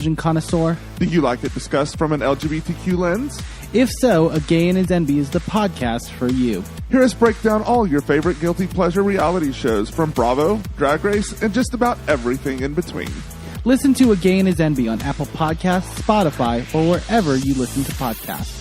Connoisseur? Do you like it discussed from an LGBTQ lens? If so, A Gay and His Envy is the podcast for you. Hear us break down all your favorite guilty pleasure reality shows from Bravo, Drag Race, and just about everything in between. Listen to A Gay and His Envy on Apple Podcasts, Spotify, or wherever you listen to podcasts.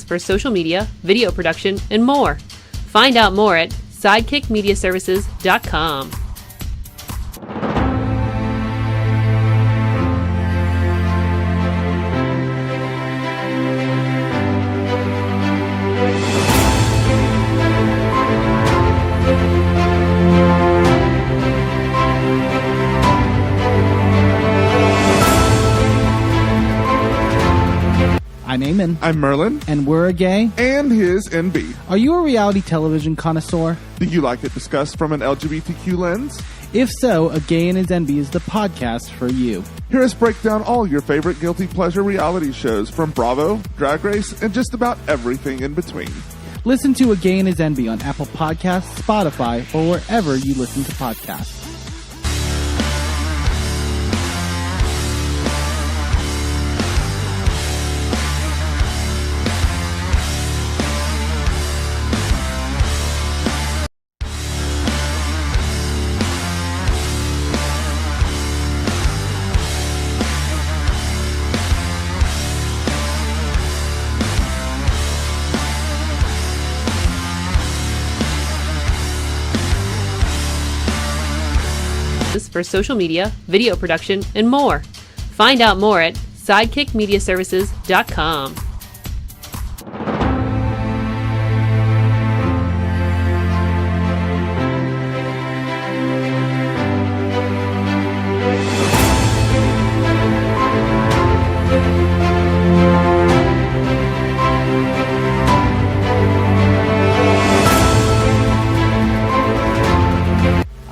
For social media, video production, and more. Find out more at sidekickmediaservices.com. I'm Eamon. I'm Merlin. And we're A Gay and His NB. Are you a reality television connoisseur? Do you like it discussed from an LGBTQ lens? If so, A Gay and His Envy is the podcast for you. Hear us break down all your favorite guilty pleasure reality shows from Bravo, Drag Race, and just about everything in between. Listen to A Gay and His Envy on Apple Podcasts, Spotify, or wherever you listen to podcasts. For social media, video production, and more. Find out more at sidekickmediaservices.com.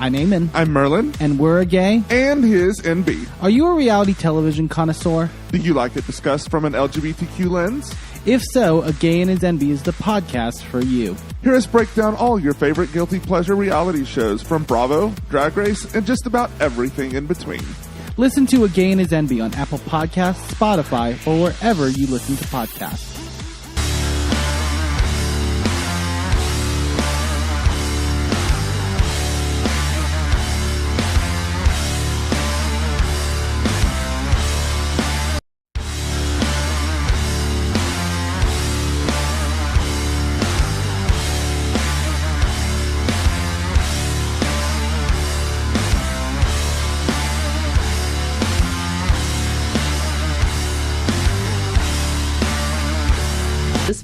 I'm Eamon. I'm Merlin. And we're A Gay and His NB. Are you a reality television connoisseur? Do you like it discussed from an LGBTQ lens? If so, A Gay and His Envy is the podcast for you. Hear us break down all your favorite guilty pleasure reality shows from Bravo, Drag Race, and just about everything in between. Listen to A Gay and His Envy on Apple Podcasts, Spotify, or wherever you listen to podcasts.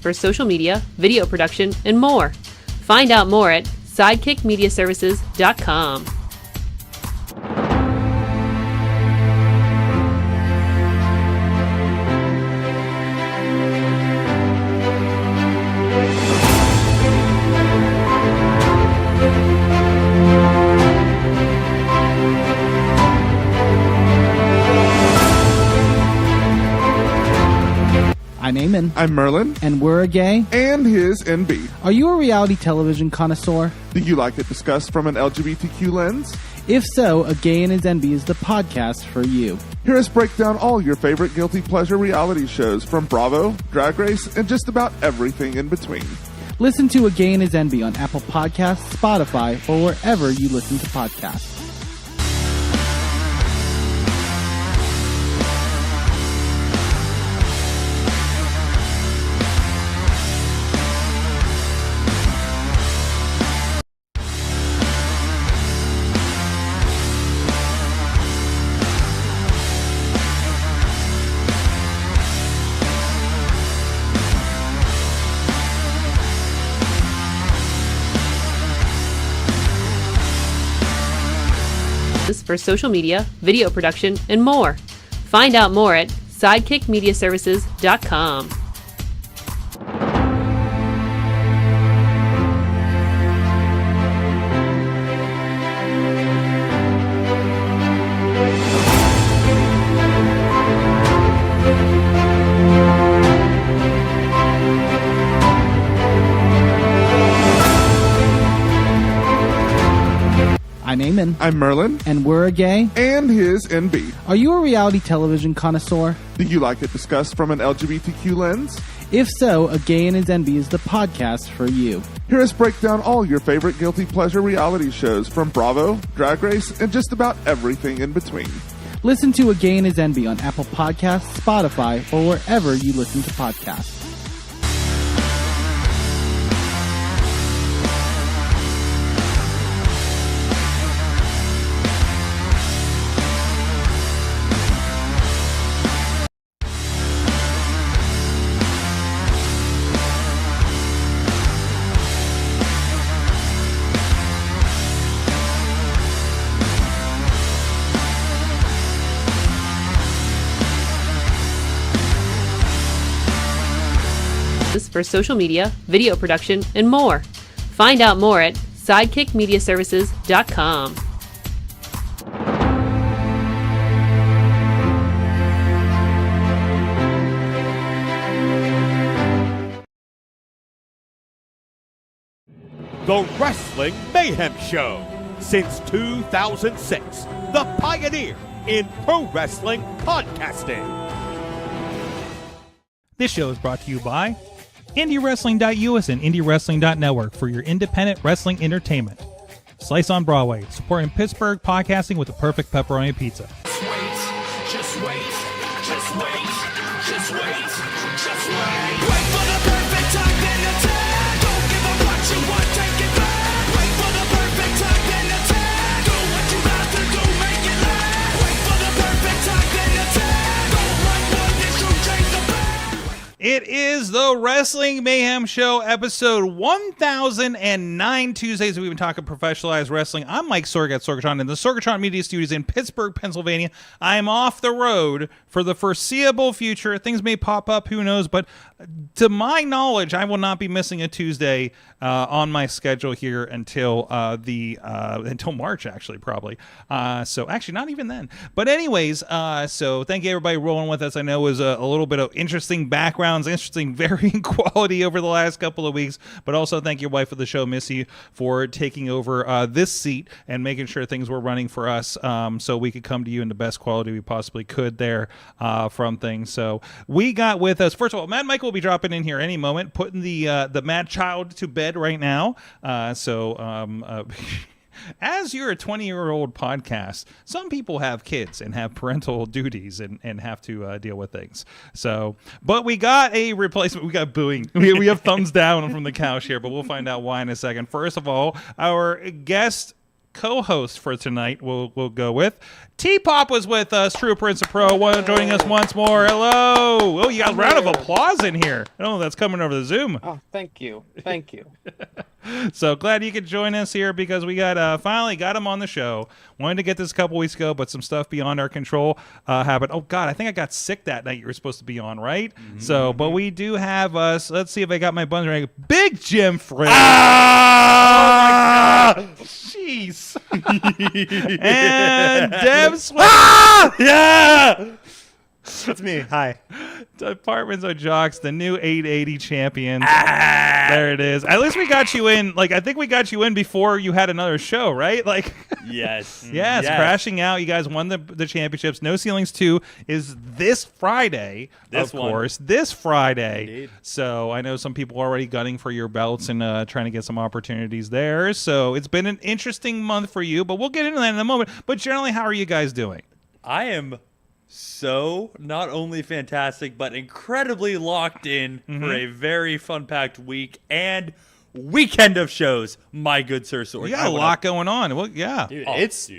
For social media, video production, and more. Find out more at sidekickmediaservices.com. I'm Eamon. I'm Merlin. And we're A Gay and His NB. Are you a reality television connoisseur? Do you like it discussed from an LGBTQ lens? If so, A Gay and His Envy is the podcast for you. Hear us break down all your favorite guilty pleasure reality shows from Bravo, Drag Race, and just about everything in between. Listen to A Gay and His Envy on Apple Podcasts, Spotify, or wherever you listen to podcasts. for social media, video production, and more. Find out more at sidekickmediaservices.com. I'm Eamon. I'm Merlin. And we're a gay. And his NB. Are you a reality television connoisseur? Do you like it discussed from an LGBTQ lens? If so, A Gay and His NB is the podcast for you. Hear us break down all your favorite guilty pleasure reality shows from Bravo, Drag Race, and just about everything in between. Listen to A Gay and His NB on Apple Podcasts, Spotify, or wherever you listen to podcasts. For social media, video production, and more. Find out more at sidekickmediaservices.com. The Wrestling Mayhem Show. Since 2006, the pioneer in pro wrestling podcasting. This show is brought to you by IndieWrestling.us and IndieWrestling.network for your independent wrestling entertainment. Slice on Broadway, supporting Pittsburgh podcasting with the perfect pepperoni pizza. Just wait, just wait, just wait, just wait, just wait. Wait for the perfect time, then attack. Don't give up what you want, take it back. Wait for the perfect time, then attack. Do what you got to do, make it last. Wait for the perfect time, then attack. Don't run, boy, this will change the back. It is the Wrestling Mayhem Show, episode 1009, Tuesdays. We've been talking professionalized wrestling. I'm Mike Sorg at Sorgatron in the Sorgatron Media Studios in Pittsburgh, Pennsylvania. I'm off the road for the foreseeable future. Things may pop up, who knows, but to my knowledge, I will not be missing a Tuesday on my schedule here until until March, actually, probably. So actually, not even then. But anyways, so thank you everybody rolling with us. I know it was a little bit of interesting backgrounds, interesting varying quality over the last couple of weeks. But also thank your wife of the show, Missy, for taking over this seat and making sure things were running for us, so we could come to you in the best quality we possibly could there from things. So we got with us, first of all, Mad Michael will be dropping in here any moment, putting the mad child to bed right now. As you're a 20-year-old podcast, some people have kids and have parental duties and have to deal with things. So, but we got a replacement. We got booing. We have thumbs down from the couch here, but we'll find out why in a second. First of all, our guest co-host for tonight we'll go with T-Pop was with us, True Prince of Pro, joining us once more. Hello. Oh, you got a round of applause in here. Oh, that's coming over the Zoom. Oh, thank you. Thank you. So glad you could join us here because we got finally got him on the show. Wanted to get this a couple weeks ago, but some stuff beyond our control happened. Oh, God, I think I got sick that night you were supposed to be on, right? Mm-hmm. So, but we do have us. Let's see if I got my buns right. Big Jim Frick. Ah! Oh, my God. Jeez. And Deb Swift. Ah! Yeah! It's me. Hi. Departments of Jocks, the new 880 champions. There it is. At least we got you in. Like, I think we got you in before you had another show, right? Like, Yes. yes, crashing out. You guys won the championships. No Ceilings 2 is this Friday, This of one. course. This Friday. Indeed. So I know some people are already gunning for your belts and trying to get some opportunities there. So it's been an interesting month for you, but we'll get into that in a moment. But generally, how are you guys doing? I am so not only fantastic, but incredibly locked in for a very fun-packed week and weekend of shows. My good sir, Sorg. You got a lot going on. Well, yeah. Dude, it's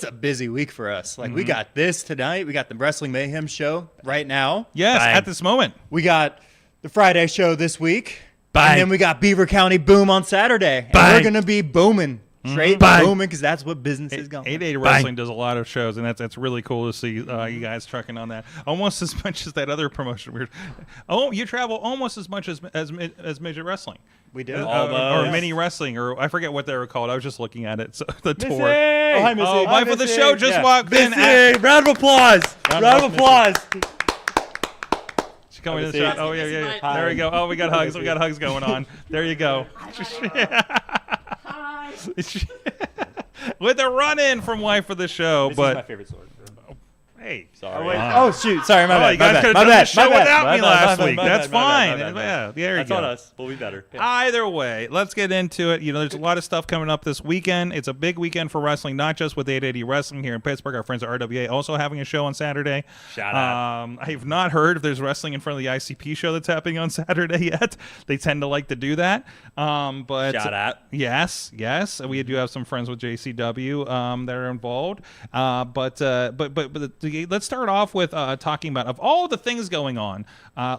a busy week for us. Like, we got this tonight. We got the Wrestling Mayhem show right now. Yes, Bang. at this moment. We got the Friday show this week. Bang. And then we got Beaver County Boom on Saturday. And Bang. we're going to be booming Straight booming, because that's what business is going. 880 Wrestling does a lot of shows, and that's really cool to see you guys trucking on that. Almost as much as that other promotion. You travel almost as much as Midget Wrestling. We do. Or Mini Wrestling, or I forget what they were called. I was just looking at it. So the tour. Oh, hi, Missy. Wife of the show just walked in. Round of applause. Round of applause. She's coming in the shot. Oh, yeah. There we go. Oh, we got hugs. We got hugs going on. There you go. With a run-in from Wife of the show. This but is my favorite sword. Hey. Sorry. Oh, shoot. Sorry, my bad. You guys could have done the show without me last week. That's fine. Yeah, there you That's go. on us. We'll be better. Yeah. Either way, let's get into it. There's a lot of stuff coming up this weekend. It's a big weekend for wrestling, not just with 880 Wrestling here in Pittsburgh. Our friends at RWA also having a show on Saturday. Shout out. I have not heard if there's wrestling in front of the ICP show that's happening on Saturday yet. They tend to like to do that. But Shout out. Yes. We do have some friends with JCW that are involved. But let's start off with talking about, of all the things going on,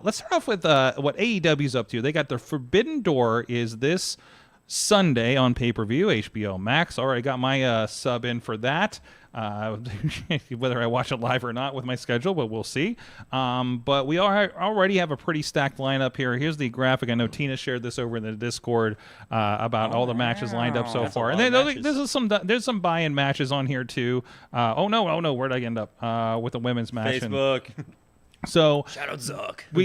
let's start off with what AEW's up to. They got their Forbidden Door is this Sunday on pay-per-view, HBO Max. Already got my sub in for that. Whether I watch it live or not with my schedule, but we'll see. But we already have a pretty stacked lineup here. Here's the graphic. I know Tina shared this over in the Discord about all the matches lined up so far. And then there's some buy-in matches on here too. Oh no, where'd I end up with the women's match? Facebook. So Shout out Zuck. we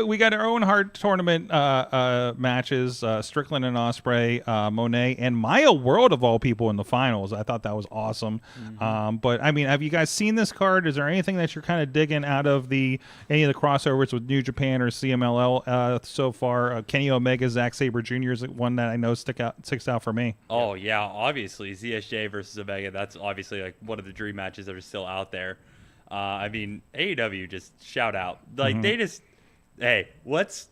We got our own hard tournament matches. Strickland and Ospreay, Monet and Maya World of all people in the finals. I thought that was awesome. But I mean, have you guys seen this card? Is there anything that you're kind of digging out of any of the crossovers with New Japan or CMLL so far? Kenny Omega, Zack Sabre Jr. is one that I know sticks out for me. Oh yeah, obviously ZSJ versus Omega. That's obviously like one of the dream matches that are still out there. I mean, AEW, just shout out. Like they just, hey, what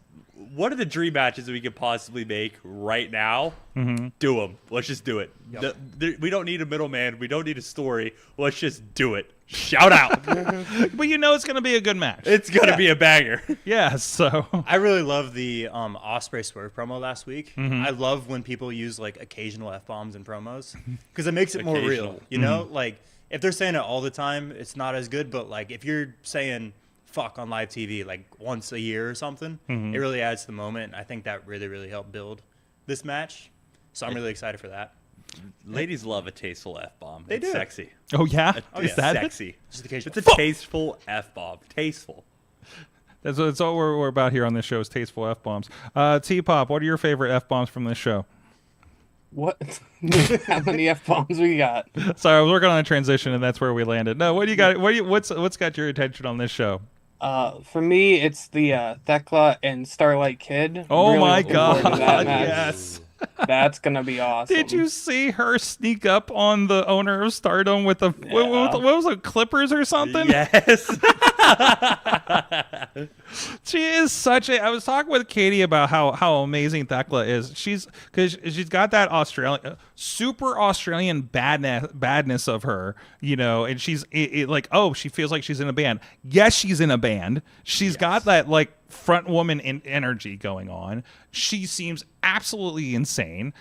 are the dream matches that we could possibly make right now? Do them. Let's just do it. Yep. We don't need a middleman. We don't need a story. Let's just do it. Shout out. But it's going to be a good match. It's going to be a banger. Yeah, so. I really love the Ospreay Swerve promo last week. I love when people use like occasional F-bombs in promos because it makes it more real. Like if they're saying it all the time, it's not as good. But like if you're saying fuck on live TV like once a year or something, it really adds to the moment. I think that really, really helped build this match. So I'm really excited for that. Ladies love a tasteful F-bomb. They it's do. Sexy. Oh, yeah? Is that sexy? Just occasional. It's a tasteful F-bomb. Tasteful. That's all we're about here on this show is tasteful F-bombs. T-Pop, what are your favorite F-bombs from this show? What? How many F-bombs we got? Sorry, I was working on a transition, and that's where we landed. No, what do you got? What's got your attention on this show? For me, it's the Thekla and Starlight Kid. Oh Really my looking forward to God! that match. Yes. That's gonna be awesome. Did you see her sneak up on the owner of Stardom with what was it, Clippers or something? Yes. She is such a. I was talking with Katie about how amazing Thekla is. She's got that super Australian badness of her, and she's like, she feels like she's in a band. Yes, she's in a band. She's got that like front woman energy going on. She seems absolutely insane.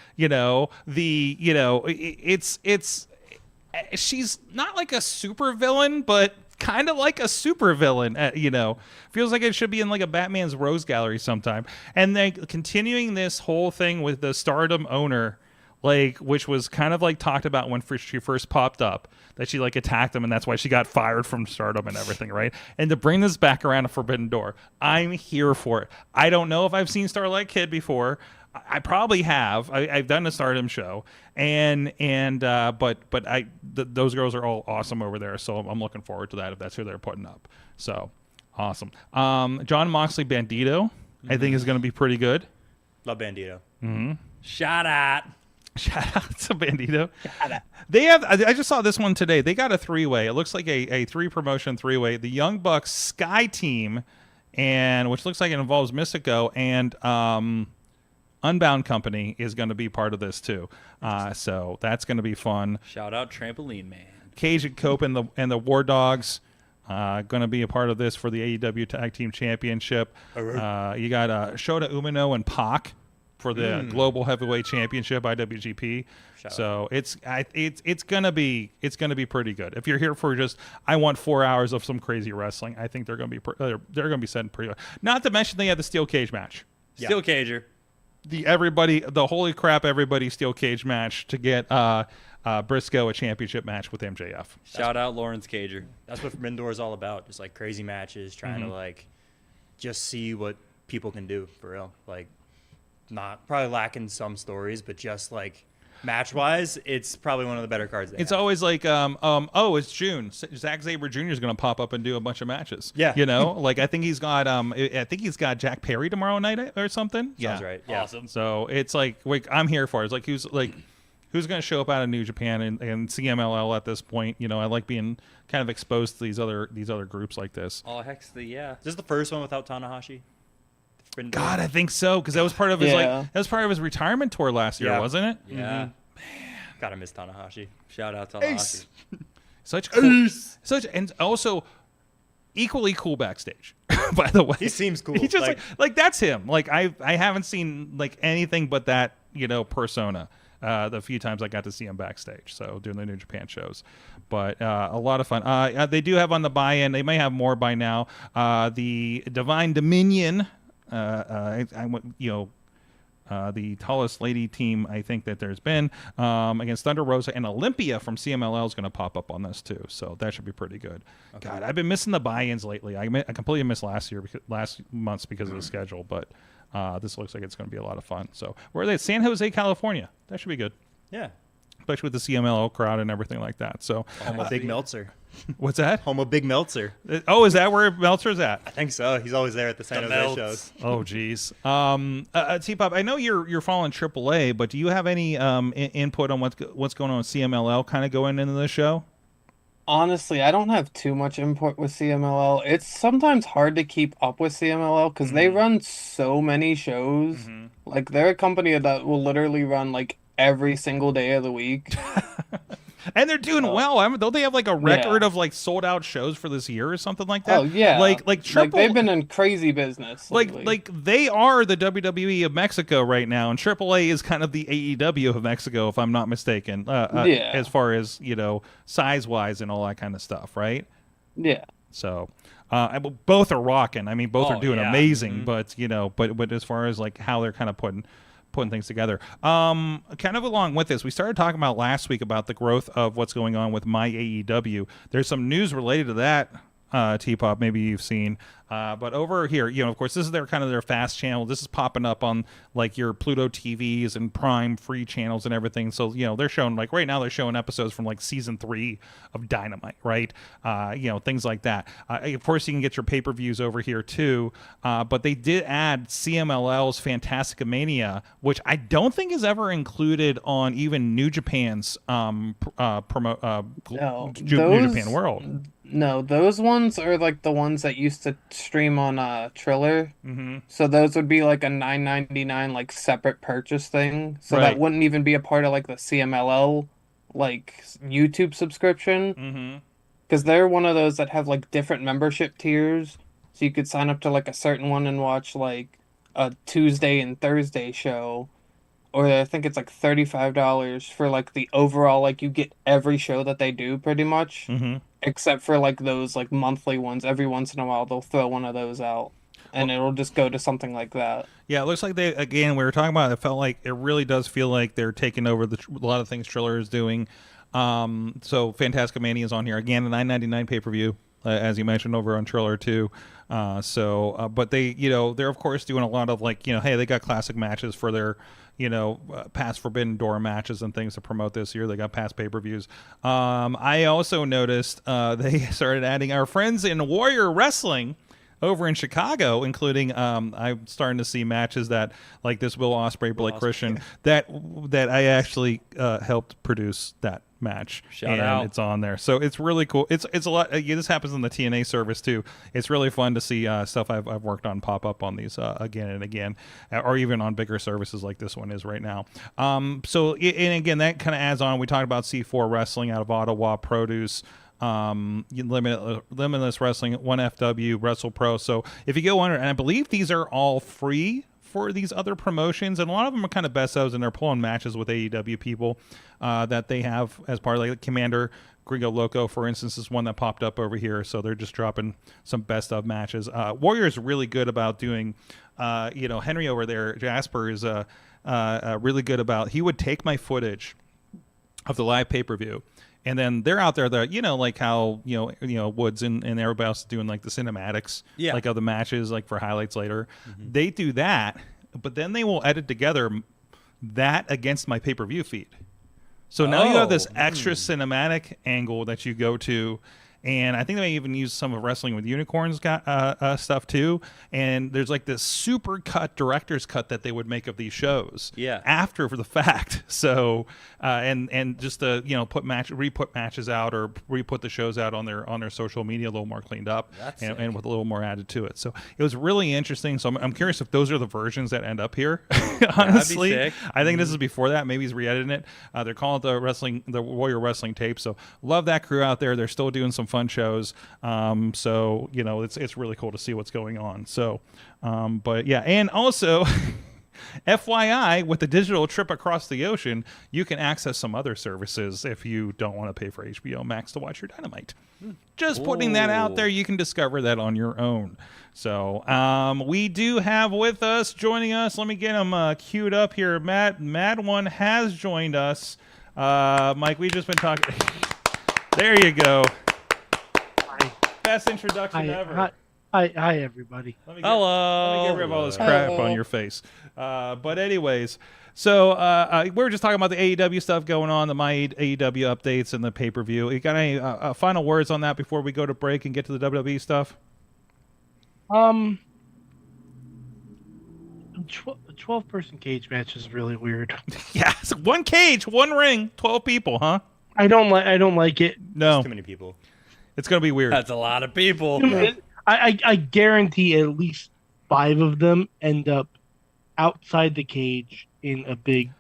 She's not like a super villain, but kind of like a super villain, feels like it should be in like a Batman's Rose Gallery sometime. And then continuing this whole thing with the Stardom owner, like, which was kind of like talked about when she first popped up, that she like attacked him and that's why she got fired from Stardom and everything, right? And to bring this back around to Forbidden Door, I'm here for it. I don't know if I've seen Starlight Kid before. I probably have. I've done a Stardom show, but those girls are all awesome over there. So I'm looking forward to that if that's who they're putting up. So awesome. John Moxley Bandito, I think is going to be pretty good. Love Bandito. Shout out to Bandito. They have. I just saw this one today. They got a 3-way. It looks like a 3-promotion 3-way. The Young Bucks Sky Team, and which looks like it involves Mystico and Unbound Company is going to be part of this too. So that's going to be fun. Shout out Trampoline Man. Cage and Cope and the War Dogs going to be a part of this for the AEW Tag Team Championship. You got Shota Umino and Pac for the Global Heavyweight Championship IWGP. So it's gonna be pretty good. If you're here for just I want 4 hours of some crazy wrestling, I think they're gonna be setting pretty good. Not to mention they had the steel cage match. Steel cager. The holy crap everybody steel cage match to get Briscoe a championship match with MJF. Shout out Lawrence Cager. That's what Forbidden Door is all about. Just like crazy matches, trying to like just see what people can do for real. Like not probably lacking some stories, but just like match wise, it's probably one of the better cards. It's always like, it's June. Zack Sabre Jr. is going to pop up and do a bunch of matches. Yeah, you know, like I think he's got Jack Perry tomorrow night or something. Sounds right. Yeah. Awesome. So it's like I'm here for it. It's like who's going to show up out of New Japan and CMLL at this point. You know, I like being kind of exposed to these other groups like this. Oh, heck, Is this the first one without Tanahashi? God, I think so, because that was part of his retirement tour last year, wasn't it? Yeah. Man, gotta miss Tanahashi. Shout out Tanahashi. And also equally cool backstage. By the way, he seems cool. He just like that's him. Like I haven't seen like anything but that persona. The few times I got to see him backstage, so doing the New Japan shows, but a lot of fun. They do have on the buy-in. They may have more by now. The Divine Dominion. The tallest lady team I think that there's been against Thunder Rosa and Olympia from CMLL is going to pop up on this too, so that should be pretty good. Okay. God, I've been missing the buy-ins lately. I completely missed last months because of the schedule, but this looks like it's going to be a lot of fun. So where are they? San Jose, California. That should be good. Yeah. Especially with the CMLL crowd and everything like that. So home of Big Meltzer. What's that? Home of Big Meltzer. Oh, is that where Meltzer's at? I think so. He's always there at the San Jose shows. Oh, geez. T-Pop, I know you're following AAA, but do you have any input on what's going on with CMLL kind of going into the show? Honestly, I don't have too much input with CMLL. It's sometimes hard to keep up with CMLL because they run so many shows. Like, they're a company that will literally run, like, every single day of the week. And they're doing well. Don't they have like a record of like sold out shows for this year or something like that? Oh yeah, like they've been in crazy business. Lately. Like they are the WWE of Mexico right now, and AAA is kind of the AEW of Mexico, if I'm not mistaken. As far as size wise and all that kind of stuff, right? Yeah. So. Both are rocking. I mean, both are doing amazing. But but as far as like how they're kind of putting things together. Kind of along with this, we started talking about last week about the growth of what's going on with My AEW. There's some news related to that, T-Pop, maybe you've seen. But over here, of course, this is their fast channel. This is popping up on like your Pluto TVs and Prime free channels and everything. So, they're showing like right now they're showing episodes from like season 3 of Dynamite, right? Things like that. Of course, you can get your pay-per-views over here too. But they did add CMLL's Fantastica Mania, which I don't think is ever included on even New Japan's New Japan World. No, those ones are like the ones that used to stream on Triller. So those would be like a $9.99 like separate purchase thing. So that wouldn't even be a part of like the CMLL like YouTube subscription. Because they're one of those that have like different membership tiers. So you could sign up to like a certain one and watch like a Tuesday and Thursday show. Or I think it's like $35 for like the overall, like you get every show that they do pretty much. Except for like those like monthly ones. Every once in a while they'll throw one of those out. And it'll just go to something like that. Yeah, it looks like we were talking about it felt like it really does feel like they're taking over a lot of things Triller is doing. So Fantastica Mania is on here. Again, a $9.99 pay-per-view, as you mentioned, over on Triller too. But they, they're of course doing a lot of like, hey, they got classic matches for their, past Forbidden Door matches and things to promote this year. They got past pay-per-views. I also noticed they started adding our friends in Warrior Wrestling over in Chicago, including I'm starting to see matches that like this Will Ospreay, Blake Christian that I actually helped produce that match. Shout out. It's on there, so it's really cool. It's a lot. This happens on the TNA service too. It's really fun to see stuff I've worked on pop up on these again and again, or even on bigger services like this one is right now. And again, that kind of adds on. We talked about C4 Wrestling out of Ottawa, Produce. Limitless Wrestling, 1FW, Wrestle Pro. So if you go under, and I believe these are all free for these other promotions, and a lot of them are kind of best ofs, and they're pulling matches with AEW people that they have as part of like Commander Gringo Loco, for instance, is one that popped up over here. So they're just dropping some best of matches. Warrior is really good about doing, Henry over there, Jasper is really good about, he would take my footage of the live pay-per-view, and then they're out there that, like how, Woods and everybody else is doing like the cinematics, like of the matches, like for highlights later. They do that, but then they will edit together that against my pay-per-view feed. So now you have this extra cinematic angle that you go to, and I think they may even use some of Wrestling with Unicorns stuff too. And there's like this super cut director's cut that they would make of these shows after for the fact. So and just to re-put matches out or re-put the shows out on their social media a little more cleaned up and with a little more added to it. So it was really interesting. So I'm curious if those are the versions that end up here. Honestly, I think this is before that. Maybe he's re-editing it. They're calling it the Warrior Wrestling tape. So love that crew out there. They're still doing some fun shows. So it's really cool to see what's going on. So but yeah, and also FYI, with the digital trip across the ocean, you can access some other services if you don't want to pay for HBO Max to watch your Dynamite. Just putting that out there. You can discover that on your own. So we do have with us, joining us, let me get him queued up here. Mad One has joined us. Mike, we've just been talking. There you go. Best introduction ever. Hi, everybody. Let me get rid of all this crap on your face. But anyways, so we were just talking about the AEW stuff going on, the My AEW updates and the pay-per-view. You got any final words on that before we go to break and get to the WWE stuff? 12-person cage match is really weird. Yeah, it's one cage, one ring, 12 people, huh? I don't like it. No, too many people. It's gonna be weird. That's a lot of people. I guarantee at least 5 of them end up outside the cage in a big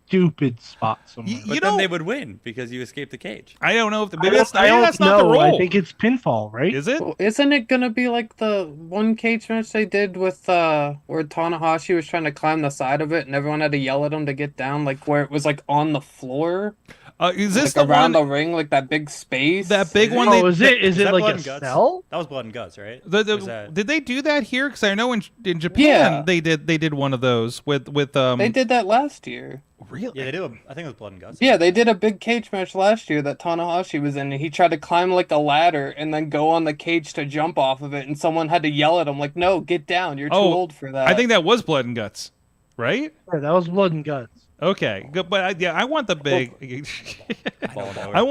stupid spot somewhere. But then they would win because you escaped the cage. I don't know if that's not the rule. I think it's pinfall, right? Is it? Well, isn't it gonna be like the one cage match they did with where Tanahashi was trying to climb the side of it and everyone had to yell at him to get down, like where it was like on the floor? Is this like the around one, the ring, like that big space? that big one? Is it like a cell? That was Blood and Guts, right? Did they do that here? Because I know in Japan they did one of those with They did that last year. Really? Yeah, they did. I think it was Blood and Guts. Yeah, they did a big cage match last year that Tanahashi was in, and he tried to climb like a ladder and then go on the cage to jump off of it, and someone had to yell at him like, "No, get down! You're too old for that." I think that was Blood and Guts, right? Yeah, that was Blood and Guts. Okay, good, but I want the big. I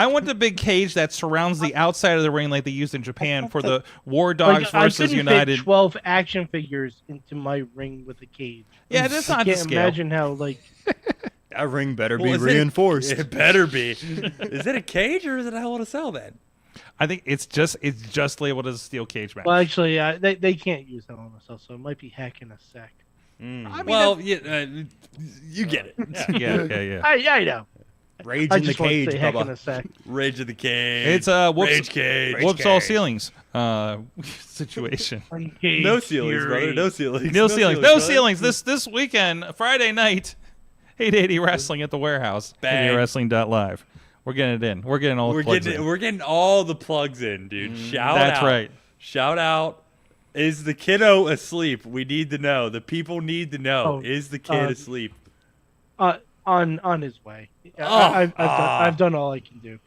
want the big cage that surrounds the outside of the ring like they used in Japan for the War Dogs versus United. Fit 12 action figures into my ring with a cage. Yeah, that's not the scale. Imagine how like that ring better be reinforced. It better be. Is it a cage or is it a Hell in a Cell then? I think it's just labeled as a steel cage match. Well, actually, they can't use Hell in a Cell, so it might be Heck in a Sec. I mean, you get it. Yeah. I know. Rage in the cage, Bubba. Rage in the cage. It's Rage cage. Whoops all ceilings situation. No ceilings, brother. No ceilings. No ceilings. This weekend, Friday night, 880 Wrestling at the Warehouse. Wrestling.live. We're getting it in. We're getting all the plugs in. We're getting all the plugs in, dude. Shout out. That's right. Shout out. Is the kiddo asleep? We need to know. The people need to know. Is the kid asleep? On his way. I've done all I can do.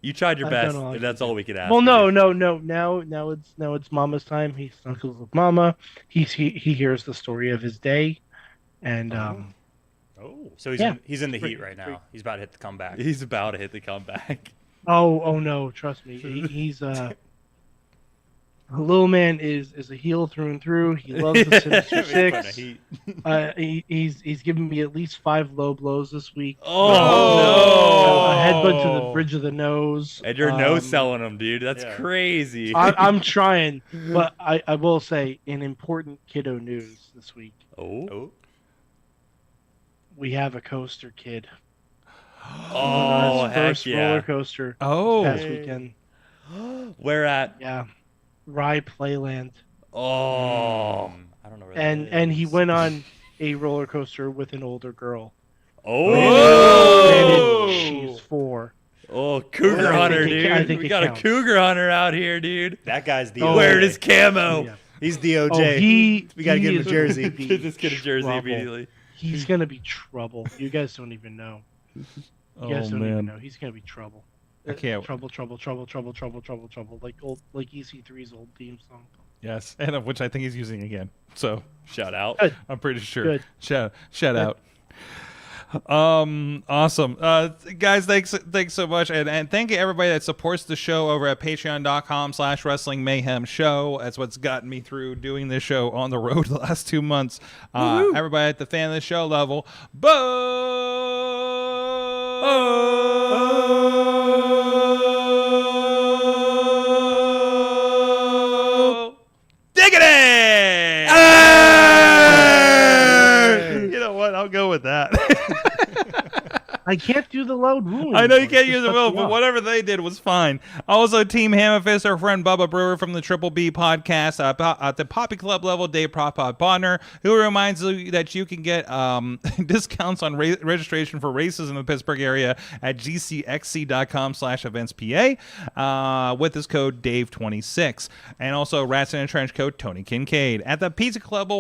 You tried your best, and that's all we can ask. Well, no. Now it's Mama's time. He snuggles with Mama. He hears the story of his day, and so he's in the heat right now. He's about to hit the comeback. He's about to hit the comeback. Oh no! Trust me, he's little man is a heel through and through. He loves the Sinister Six. He's given me at least 5 low blows this week. Oh no! A headbutt to the bridge of the nose. And you're no selling him, dude. That's crazy. I'm trying, but I will say in important kiddo news this week. Oh. We have a coaster kid. Oh, heck first yeah! Roller coaster. Oh, past weekend. Where at? Yeah. Rye Playland. Oh, I don't know. Where And he went on a roller coaster with an older girl. Oh, Granted, she's 4. Oh, cougar hunter, dude. We got a cougar hunter out here, dude. That guy's the wearing his camo. Yeah. He's DOJ. Oh, we gotta get him a jersey. Get this kid a jersey immediately. He's gonna be trouble. You guys don't even know. You guys don't even know. He's gonna be trouble. I can't. Trouble. Like EC3's old theme song. Yes, and which I think he's using again. So shout out. Good. I'm pretty sure. Good. Shout out. Awesome. Guys, thanks so much. And thank you everybody that supports the show over at patreon.com/Wrestling Mayhem Show. That's what's gotten me through doing this show on the road the last 2 months. Everybody at the fan of the show level. Diggity! You know what? I'll go with that. I can't do the loud room. I know you can't use the will, but whatever they did was fine. Also, Team Hammerfist, our friend Bubba Brewer from the Triple B podcast at the Poppy Club level, Dave Prop Bonner, who reminds you that you can get discounts on registration for races in the Pittsburgh area at gcxc.com/eventspa with this code Dave26. And also Rats in a Trench code Tony Kincaid. At the Pizza Club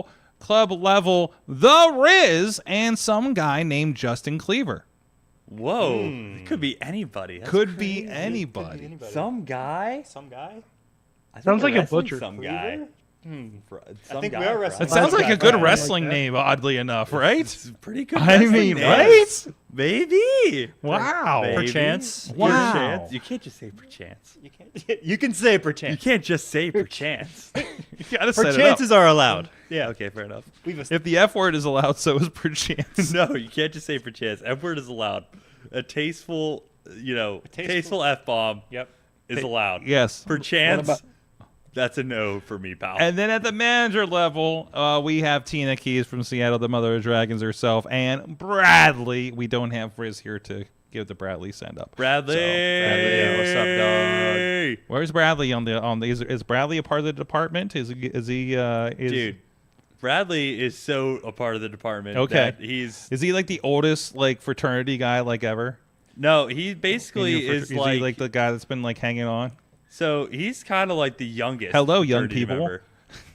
level, The Riz and some guy named Justin Cleaver. Whoa, it could be anybody. That's Could crazy. be anybody. Some guy. I Sounds think like a we're wrestling butcher. Some guy. I think we are wrestling. It sounds like a good Like wrestling that. name, oddly enough, right? It's pretty good. I wrestling mean, name. right? Maybe. Wow. Maybe. Perchance. Wow. Perchance. You can't just say perchance. You can say You perchance. can't just say perchance. You gotta set it up. Perchances are allowed. Yeah. Okay, fair enough. If the F word is allowed, so is perchance. No, you can't just say perchance. F word is allowed. A tasteful, tasteful F bomb. Yep. Is allowed. Yes. Perchance. That's a no for me, pal. And then at the manager level, we have Tina Keys from Seattle, the mother of dragons herself, and Bradley. We don't have Riz here to give the Bradley send up. Bradley. Bradley, what's up, dog? Where's Bradley on the? Is Bradley a part of the department? Is he? Dude, Bradley is so a part of the department. Okay. That he's Is he like the oldest fraternity guy ever? no. He basically is he like the guy that's been hanging on? So he's kind of like the youngest. Hello, young fraternity people. member.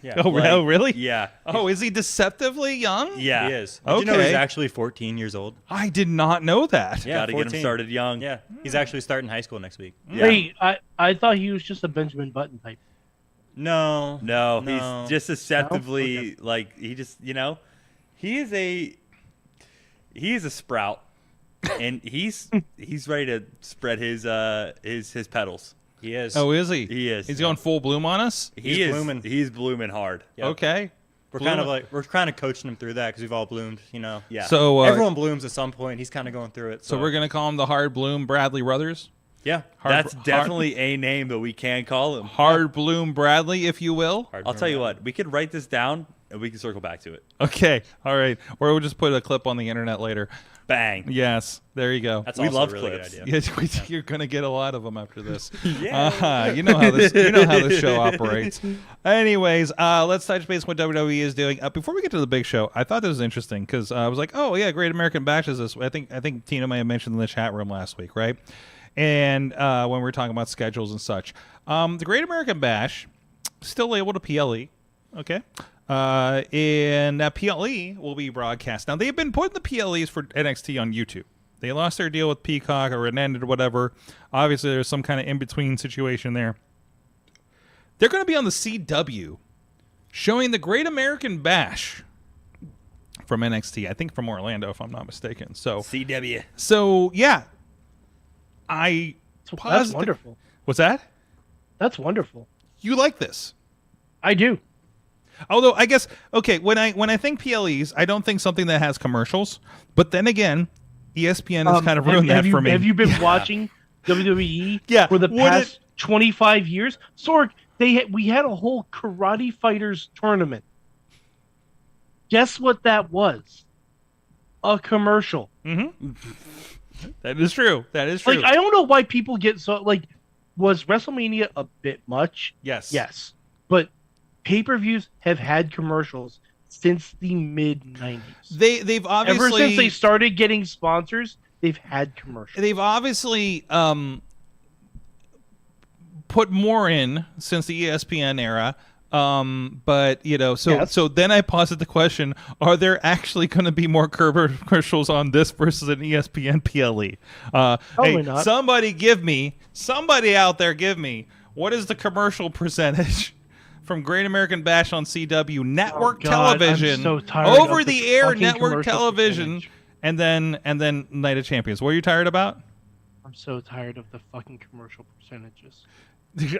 Yeah. Oh, really? Yeah. Oh, is he deceptively young? Yeah. He is. Did you know Okay. he's actually 14 years old? I did not know that. Yeah, Got to get him 14. started young. Yeah. He's actually starting high school next week. Yeah. Hey, I thought he was just a Benjamin Button type. No. No, No. he's just deceptively he just he is a sprout, and he's ready to spread his petals. He is. Oh, is he? He is. He's going full bloom on us? He's blooming. He's blooming hard. Yep. Okay. We're kind of coaching him through that because we've all bloomed, Yeah. So everyone blooms at some point. He's kind of going through it. So we're gonna call him the Hard Bloom Bradley Ruthers. Yeah. That's definitely a name that we can call him. Hard Bloom Bradley, if you will. I'll tell you what. We could write this down and we can circle back to it. Okay. All right. Or we'll just put a clip on the internet later. Bang. Yes. There you go. That's We also love a really clips. good idea. Yes, you're gonna get a lot of them after this. Yeah. You know how this show operates. Anyways, let's touch base on what WWE is doing. Before we get to the big show, I thought this was interesting because I was like, oh yeah, Great American Bash is this. I think Tina may have mentioned in the chat room last week, right? And when we were talking about schedules and such, the Great American Bash still labeled a PLE. Okay. And that PLE will be broadcast. Now, they've been putting the PLEs for NXT on YouTube. They lost their deal with Peacock or it ended or whatever. Obviously, there's some kind of in-between situation there. They're going to be on the CW showing the Great American Bash from NXT. I think from Orlando, if I'm not mistaken. So CW. So, yeah. That's wonderful. What's that? That's wonderful. You like this? I do. Although I guess when I think PLEs, I don't think something that has commercials. But then again, ESPN has kind of ruined that for me. Have you been watching WWE Yeah, for the would past 25 years? Sorg, we had a whole Karate Fighters tournament. Guess what that was? A commercial. Mm-hmm. That is true. That is true. I don't know why people get so was WrestleMania a bit much? Yes. Yes. But pay-per-views have had commercials since the mid-90s. They've obviously, ever since they started getting sponsors, they've had commercials. They've obviously put more in since the ESPN era. But so then I posit the question: are there actually going to be more commercials on this versus an ESPN PLE? Probably not. Somebody out there, give me what is the commercial percentage from Great American Bash on CW network television, I'm so tired over of the air fucking network commercial television, percentage. and then Night of Champions? What are you tired about? I'm so tired of the fucking commercial percentages.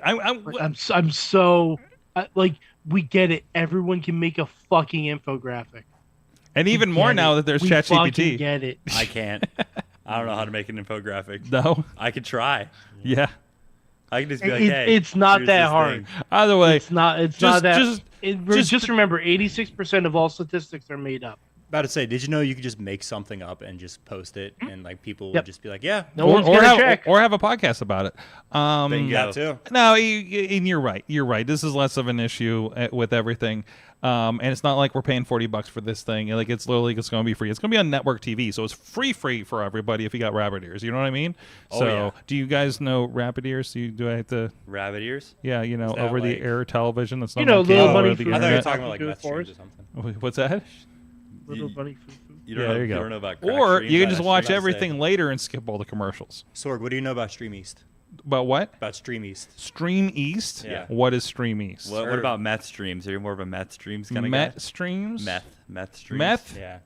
I'm so like, we get it. Everyone can make a fucking infographic. And even more now that there's ChatGPT. Get it. I can't. I don't know how to make an infographic. No, I could try. Yeah, I can just be like, hey, it's not here's that this hard. thing. Either way, It's not that. Just remember, 86% of all statistics are made up. About to say, did you know you could just make something up and just post it, and like people would Yep. just be like, "Yeah, No one's gonna check. or have a podcast about it. Bingo. that too." No, and you're right. You're right. This is less of an issue with everything, and it's not like we're paying $40 for this thing. Like, it's literally just going to be free. It's going to be on network TV, so it's free for everybody if you got rabbit ears. You know what I mean? Oh, so, yeah. do you guys know rabbit ears? Do I have to? Rabbit ears? Yeah, that over the like- air television. That's not You know, on Little cable Bunny or the Food. I thought you were internet. talking about like Do it meth for streams us. or something. What's that? Little bunny food. You don't Yeah, know, there you go. don't know about crack Or streams? you can I just was watch about to say. everything later and skip all the commercials. Sorg, what do you know about Stream East? But what? About Stream East? Stream East? Yeah. What is Stream East? What about meth streams? Are you more of a meth streams kind of Met guy? streams? Meth streams. Meth? Yeah.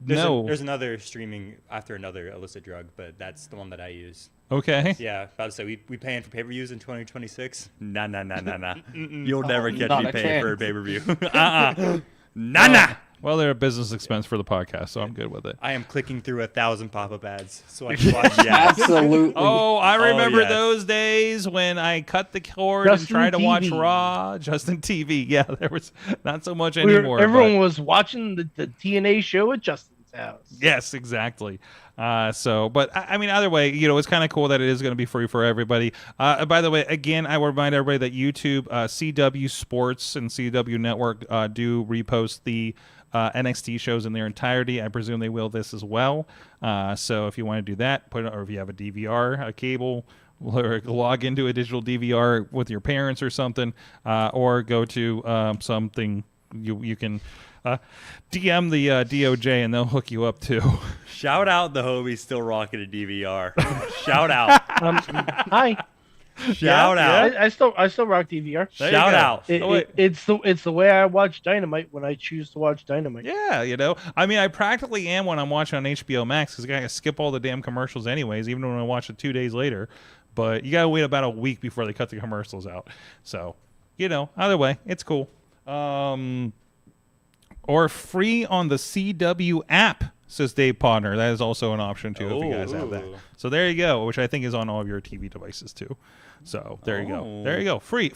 No. There's another streaming after another illicit drug, but that's the one that I use. Okay. Yeah, about to say we paying for pay-per-views in 2026. Nah. You'll never catch not me a paying for a chance. pay-per-view. Nah. Well, they're a business expense for the podcast, so I'm good with it. I am clicking through 1,000 pop-up ads so I can watch. Absolutely. Oh, I remember yes. those days when I cut the cord Justin and tried to watch TV. Raw. Justin TV. Yeah, there was not so much anymore. Everyone but- was watching the TNA show at Justin's house. Yes, exactly. But I mean, either way, it's kind of cool that it is going to be free for everybody. By the way, again, I would remind everybody that YouTube, CW Sports, and CW Network do repost the NXT shows in their entirety. I presume they will this as well. So if you want to do that, or if you have a DVR, a cable, or log into a digital DVR with your parents or something, or go to something you can. DM the DOJ and they'll hook you up too. Shout out the homies still rocking a DVR. Shout out. Hi. Shout out. I still rock DVR. Shout out. It's the way I watch Dynamite when I choose to watch Dynamite. Yeah, I mean, I practically am when I'm watching on HBO Max because I gotta skip all the damn commercials anyways, even when I watch it 2 days later. But you gotta wait about a week before they cut the commercials out. So, either way, it's cool. Or free on the CW app, says Dave Podner. That is also an option too if you guys have that. So there you go, which I think is on all of your TV devices too. So there you go. There you go. Free,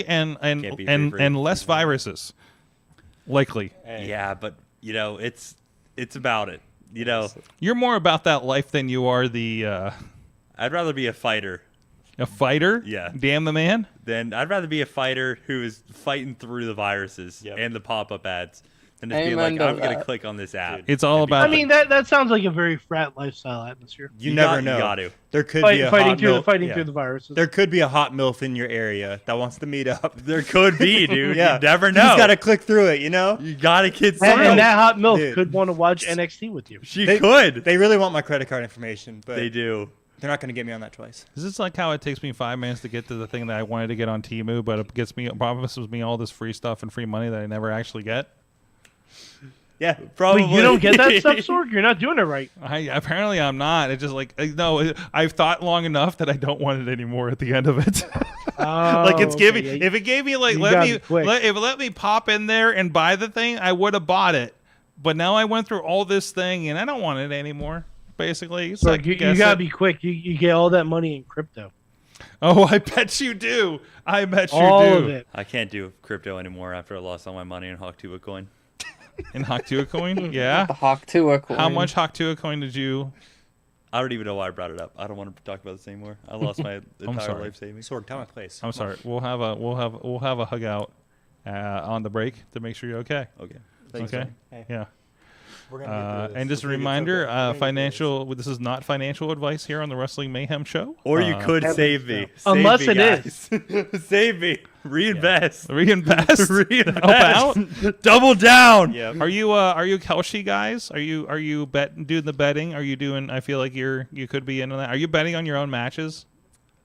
and less viruses. Likely. Yeah, but it's about it. You're more about that life than you are the I'd rather be a fighter. a fighter. Yeah. Damn the man. Then I'd rather be a fighter who is fighting through the viruses and the pop-up ads than just be like, Amen to I'm going to that. click on this app. It's all about. I mean, that sounds like a very frat lifestyle atmosphere. You never know. You got to. There could be a Fighting hot through milf. through the viruses. There could be a hot milf in your area that wants to meet up. There could be, dude. Yeah. You never You know. just gotta click through it, You got to kid and through. that hot milk Dude. could want to watch NXT with you. She They- could. They really want my credit card information, but They do. they're not gonna get me on that twice. Is this like how it takes me 5 minutes to get to the thing that I wanted to get on Temu, but it promises me all this free stuff and free money that I never actually get? Yeah, probably. Wait, you don't get that stuff, Sorg? You're not doing it right. Apparently I'm not. It's just like no. I've thought long enough that I don't want it anymore at the end of it. Like it's giving. okay. If it gave me like You let got me it quick. if it let me pop in there and buy the thing, I would have bought it. But now I went through all this thing and I don't want it anymore. Basically, so Sorg, you gotta be quick. You get all that money in crypto. Oh, I bet you do. I bet you All do. of it. I can't do crypto anymore after I lost all my money in Hawk Coin. In Hawk Coin, yeah. The Hawk 2 coin. How much Hawk coin did you? I don't even know why I brought it up. I don't want to talk about this anymore. I lost my entire life savings. Sorg, tell my place. I'm sorry. We'll have a hug out on the break to make sure you're okay. Okay. Thanks, okay. Hey. Yeah. We're gonna get through this. And just a We're gonna get reminder, through this. financial. This is not financial advice here on the Wrestling Mayhem Show. Or you could save me. Unless Save it me, guys. Save me. Reinvest. Reinvest. Reinvest. Help out. Double down. Yep. Are you Kelshi guys? Are you doing the betting? Are you doing? I feel like you could be into that. Are you betting on your own matches?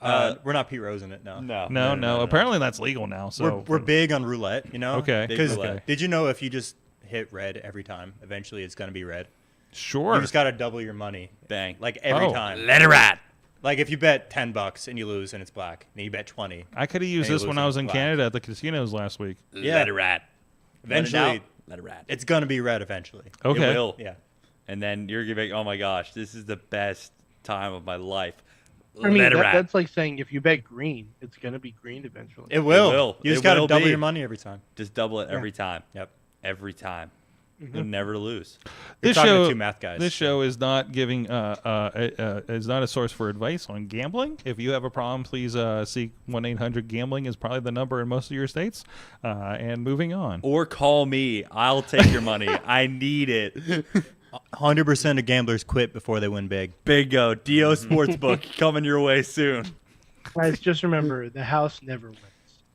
We're not Pete Rose in it, no. No. Apparently that's legal now. So We're big on roulette, you know? Okay. Because Okay. did you know if you just hit red every time, eventually it's going to be red? Sure. You just got to double your money. Bang. Like every Oh. time. Let it ride. Like if you bet $10 and you lose and it's black, and you bet 20. I could have used And you this when lose I was and in it's black. Canada at the casinos last week. Yeah. Let it ride. Eventually, Let it ride. it's going to be red eventually. Okay. It will. Yeah. And then you're giving, oh my gosh, this is the best time of my life. I mean, Let it ride. that's like saying if you bet green, it's gonna be green eventually. It will. will. You just It got to will double be. your money every time. Just double it every time. Yep. Every time. You'll never lose. You're This talking to show, two math guys. this show is not giving is not a source for advice on gambling. If you have a problem, please seek 1-800-GAMBLING is probably the number in most of your states. And moving on. Or call me. I'll take your money. I need it. 100% of gamblers quit before they win big. Bingo. Dio Sportsbook coming your way soon. Guys, just remember, the house never wins.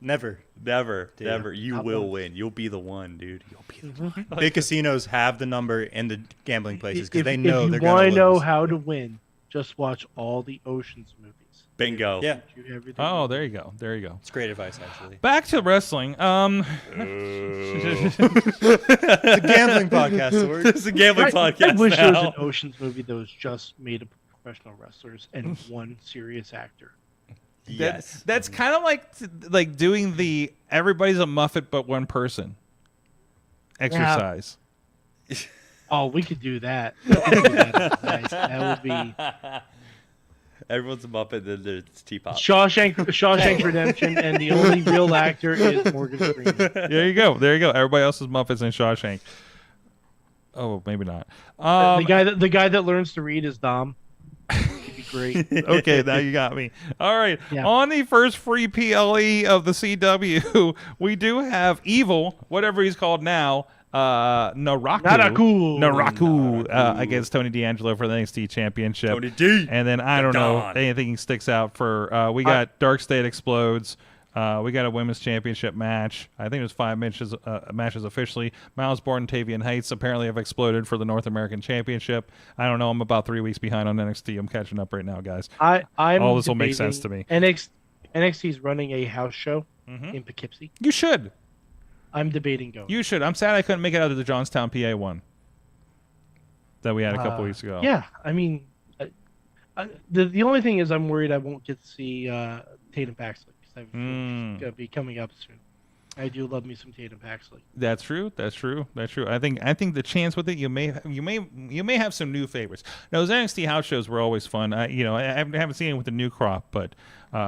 Never. Never. Dude. Never. You Not will once. win. You'll be the one, dude. You'll be the one. Big casinos have the number in the gambling places If, because they know if they're you going want to to know lose. how to win, just watch all the Ocean's movies. Bingo. Yeah. You everything. Oh, there you go. There you go. It's great advice, actually. Back to wrestling. It's a gambling podcast, Sorg. It's a gambling podcast I wish there was now. an Ocean's movie that was just made of professional wrestlers and one serious actor. Yes. That's kind of like doing the everybody's a Muppet but one person exercise. Oh, we could do that. We could do that. Nice. That would be Everyone's a Muppet, then there's Teapot. Shawshank Redemption, and the only real actor is Morgan Freeman. There you go. There you go. Everybody else is Muppets and Shawshank. Oh, maybe not. The guy that learns to read is Dom. He'd be great. Okay, now you got me. All right. Yeah. On the first free PLE of the CW, we do have Evil, whatever he's called now, Naraku against Tony D'Angelo for the NXT Championship. Tony D. And then I don't know Don. anything sticks out for. We got Dark State Explodes. We got a women's championship match. I think it was 5 matches officially. Miles Bourne and Tavian Heights apparently have exploded for the North American Championship. I don't know. I'm about 3 weeks behind on NXT. I'm catching up right now, guys. I'm All this will make debating- sense to me. NXT's running a house show in Poughkeepsie. You should. I'm debating going. You should. I'm sad I couldn't make it out of the Johnstown, PA one that we had a couple weeks ago. Yeah, I mean, the only thing is I'm worried I won't get to see Tatum Paxley because I'm going to be coming up soon. I do love me some Tatum Paxley. That's true. That's true. That's true. I think the chance with it, you may have some new favorites. Now, those NXT house shows were always fun. I haven't seen it with the new crop, but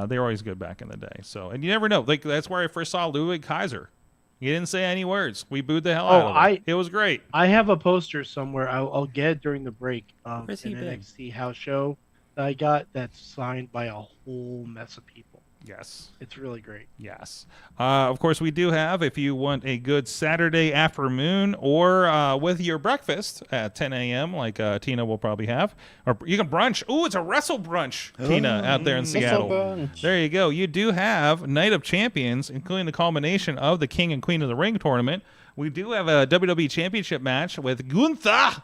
they were always good back in the day. So, and you never know. Like that's where I first saw Ludwig Kaiser. He didn't say any words. We booed the hell out of him. It was great. I have a poster somewhere. I'll get it during the break. Where's he an been? NXT house show that I got that's signed by a whole mess of people. Yes. It's really great. Yes. Of course, we do have, if you want a good Saturday afternoon or with your breakfast at 10 a.m., like Tina will probably have, or you can brunch. Ooh, it's a wrestle brunch, Tina, out there in Seattle. brunch. There you go. You do have Night of Champions, including the culmination of the King and Queen of the Ring tournament. We do have a WWE Championship match with Gunther,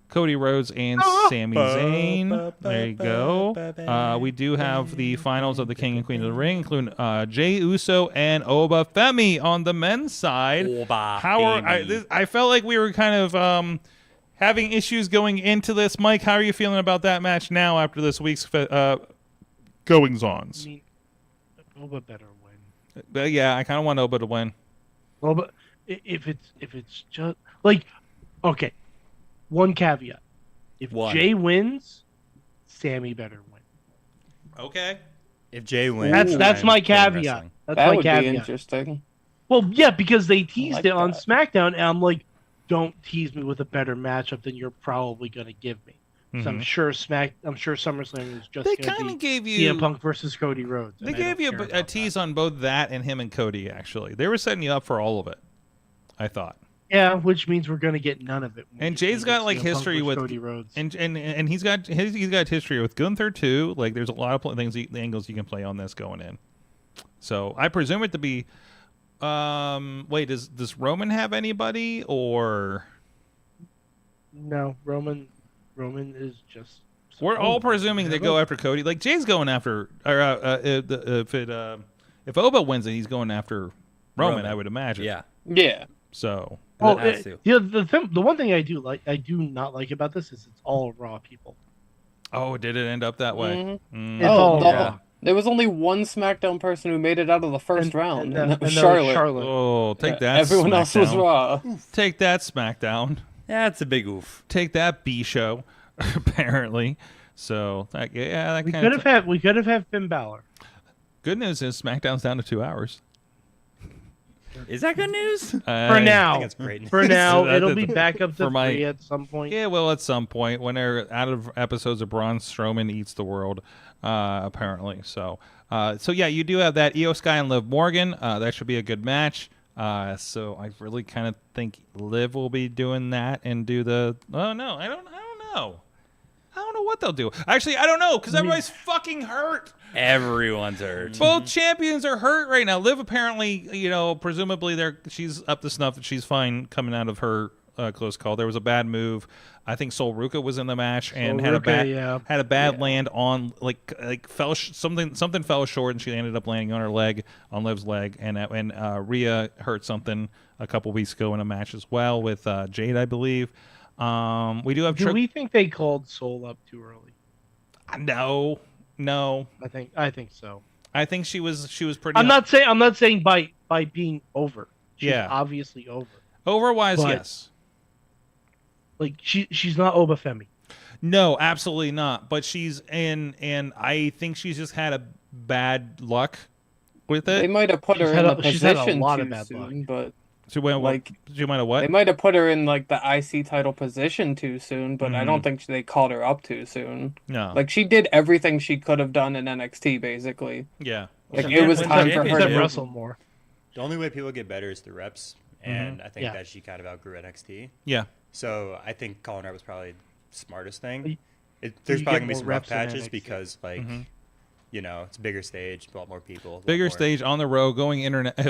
Cody Rhodes, and Sami Zayn. There you go. We do have the finals of the King and Queen of the Ring, including Jey Uso and Oba Femi on the men's side. I felt like we were kind of having issues going into this. Mike, how are you feeling about that match now after this week's goings-ons? I mean, Oba better win. Yeah, I kind of want Oba to win. Well, but if it's just like, okay, one caveat: if Jay wins, Sammy better win. Okay. If Jay wins, That's my I'm caveat. wrestling. That's That my would caveat. be interesting. Well, yeah, because they teased like it on that. SmackDown, and I'm like, don't tease me with a better matchup than you're probably going to give me. So I'm sure SummerSlam is just They going kind to of be gave you CM Punk versus Cody Rhodes. They gave you a tease on both that and him and Cody. Actually, they were setting you up for all of it. I thought. Yeah, which means we're going to get none of it. And Jay's got like history with Cody Rhodes, and he's got history with Gunther too. Like there's a lot of things, angles you can play on this going in. So I presume it to be. Wait, does Roman have anybody or? No, Roman is just. We're all presuming they go after Cody. Like Jay's going after, or if Oba wins it, he's going after Roman. I would imagine. Yeah. Yeah. So. Oh, the one thing I do not like about this is it's all Raw people. Oh, did it end up that way? It's all Raw. There was only one SmackDown person who made it out of the first round, and that was Charlotte. Oh, take that! Everyone SmackDown. else was Raw. Take that, SmackDown. Yeah, it's a big oof. Take that, B show. Apparently, so that we could have had Finn Balor. Good news is SmackDown's down to 2 hours. Is that good news? For now, I think it's great news. For now, it'll be back up to 3 at some point. Yeah, well, at some point when they're out of episodes of Braun Strowman Eats the World, apparently. So yeah, you do have that Io Sky and Liv Morgan. That should be a good match. So I really kind of think Liv will be doing that and do the. Oh no, I don't know. I don't know what they'll do. Actually, I don't know because everybody's fucking hurt. Everyone's hurt. Both champions are hurt right now. Liv apparently, presumably she's up to snuff. She's fine coming out of her close call. There was a bad move. I think Sol Ruka was in the match and had a bad land on something fell short and she ended up landing on Liv's leg and Rhea hurt something a couple weeks ago in a match as well with Jade, I believe. We do have. Do we think they called Sol up too early? No. I think so. I think she was pretty. I'm not saying by being over. She's obviously over. Over-wise, yes. Like she's not Obafemi. No, absolutely not. But she's and I think she's just had a bad luck with it. They might have put her in the she's had a position lot too of bad soon, luck. but she might have what? They might have put her in like the IC title position too soon, but I don't think they called her up too soon. No, like she did everything she could have done in NXT basically. Yeah, like it was time for her to wrestle more. The only way people get better is through reps, and I think that she kind of outgrew NXT. Yeah. So I think calling her up was probably the smartest thing. There's probably gonna be some rough patches because it's a bigger stage, a lot more people. Bigger stage on the road,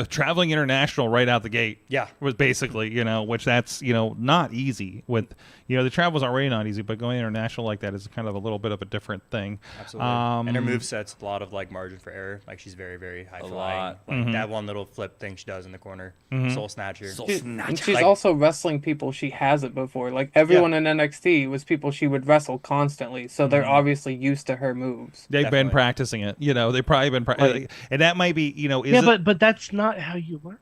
traveling international right out the gate. Yeah. Was basically, which that's, not easy with, the travel's already not easy, but going international like that is kind of a little bit of a different thing. Absolutely. And her moveset's a lot of margin for error. Like she's very, very high flying. Like that one little flip thing she does in the corner. Soul Snatcher. And she's also wrestling people she hasn't before. Like everyone in NXT was people she would wrestle constantly. So they're obviously used to her moves. They've been practicing it. They've probably been practicing. And that might be, but that's not how you learn.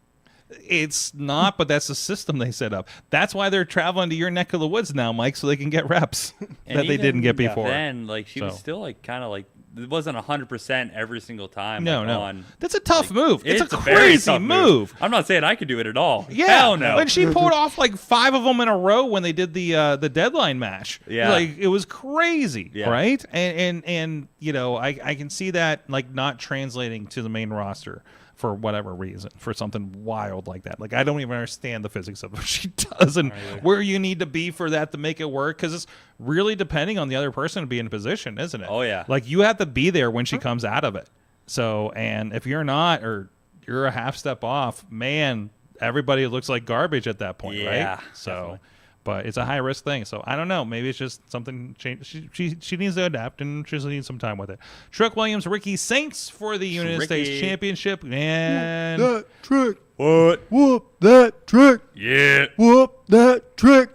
It's not, but that's the system they set up. That's why they're traveling to your neck of the woods now, Mike, so they can get reps that they didn't get before. Then, she was still kind of it wasn't 100% every single time. No. That's a tough move. It's a very crazy tough move. I'm not saying I could do it at all. Yeah. Hell no. When she pulled off 5 of them in a row when they did the deadline match. Yeah. It was crazy, yeah. right? And I can see that not translating to the main roster for whatever reason, for something wild like that. I don't even understand the physics of what she does and where you need to be for that to make it work, because it's really depending on the other person to be in position, isn't it? Oh, yeah. You have to be there when she comes out of it. So, and if you're not, or you're a half step off, man, everybody looks like garbage at that point, right? So, definitely. But it's a high risk thing. So I don't know. Maybe it's just something changed. She needs to adapt, and she just needs some time with it. Trick Williams, Ricky Saints for the United States Championship. And that trick. What? Whoop that trick. Yeah. Whoop that trick.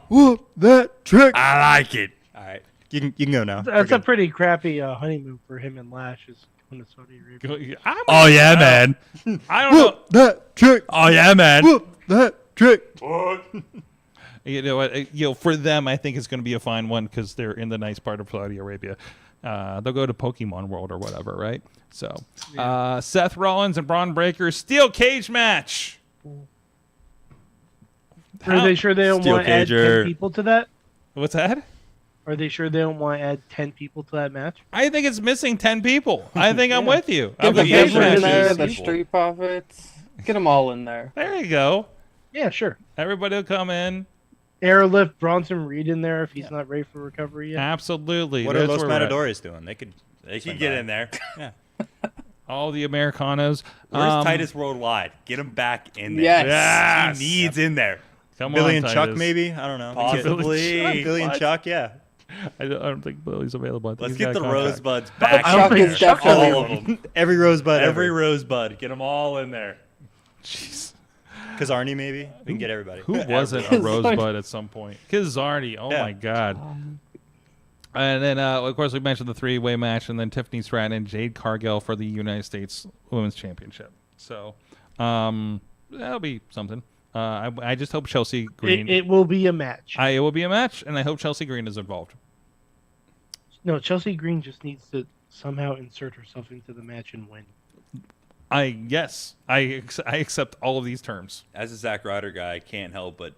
Whoop that trick. I like it. All right. You can go now. That's a pretty crappy honeymoon for him and Lash is going to Saudi Arabia. Oh, yeah, man. I don't know. Whoop that trick. Oh, yeah, man. Whoop that trick. What? For them, I think it's going to be a fine one because they're in the nice part of Saudi Arabia. They'll go to Pokemon World or whatever, right? So, Seth Rollins and Braun Breaker steel cage match. Are they sure they don't want to add 10 people to that? What's that? Are they sure they don't want to add 10 people to that match? I think it's missing 10 people. I think I'm with you. Get the I'm Fizzler in there, with the you. Street Profits. Get them all in there. There you go. Yeah, sure. Everybody will come in. Airlift Bronson Reed in there if he's not ready for recovery yet. Absolutely. What are That's Los where we're at. Matadores doing? They could get in there. Yeah. All the Americanos. Where's Titus Worldwide? Get him back in there. Yes. He needs in there. Come Billy on, and Chuck, Titus. maybe? I don't know. Possibly. Billy and Chuck, yeah. I don't think Billy's available. I think Let's he's get got the a contract. Rosebuds back. Chuck in is there. definitely All of them. Every Rosebud. Every Rosebud. Get them all in there. Jeez. Kazarni, maybe? We can get everybody. Who wasn't a Rosebud at some point? Kazarni. Oh, Yeah. my God. And then, of course, we mentioned the three-way match, and then Tiffany Stratton and Jade Cargill for the United States Women's Championship. So that'll be something. I just hope Chelsea Green. It will be a match. It will be a match, and I hope Chelsea Green is involved. No, Chelsea Green just needs to somehow insert herself into the match and win. I accept all of these terms. As a Zack Ryder guy, I can't help but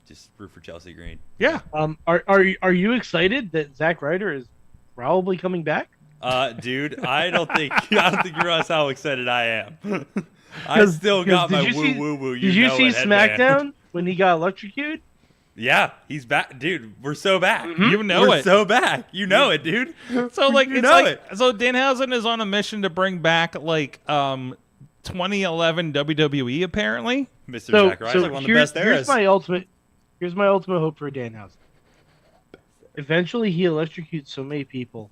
just root for Chelsea Green. Yeah. Are you excited that Zack Ryder is probably coming back? Dude, I don't think you realize how excited I am. I still got my woo. Did you see SmackDown when he got electrocuted? Yeah, he's back, dude. We're so back. You know We're it. so back. You know it, dude. So like You it's know like it. so Danhausen is on a mission to bring back like 2011 WWE apparently. Mr. So, Zack Ryder. like one of the best eras. here's my ultimate hope for Danhausen. Eventually, he electrocutes so many people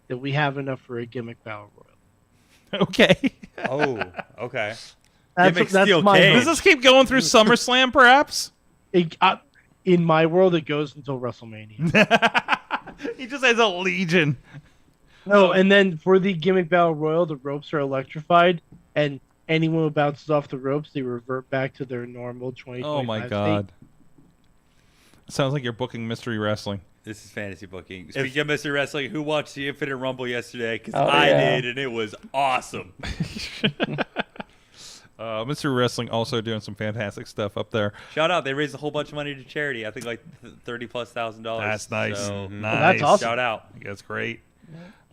that we have enough for a gimmick battle royal. Okay. Oh, okay. Gimmick steel my cage. Does this keep going through SummerSlam perhaps? In my world, it goes until WrestleMania. He just has a legion. No, and then for the gimmick battle royal, the ropes are electrified, and anyone who bounces off the ropes, they revert back to their normal 20. Oh my God. Sounds like you're booking Mystery Wrestling. This is fantasy booking. Speaking of Mr. Wrestling, who watched the Infinite Rumble yesterday? Because Oh, I yeah. did, and it was awesome. Mr. Wrestling also doing some fantastic stuff up there. Shout out. They raised a whole bunch of money to charity. I think like $30,000+. That's nice. So, Nice. That's awesome. Shout out. That's great.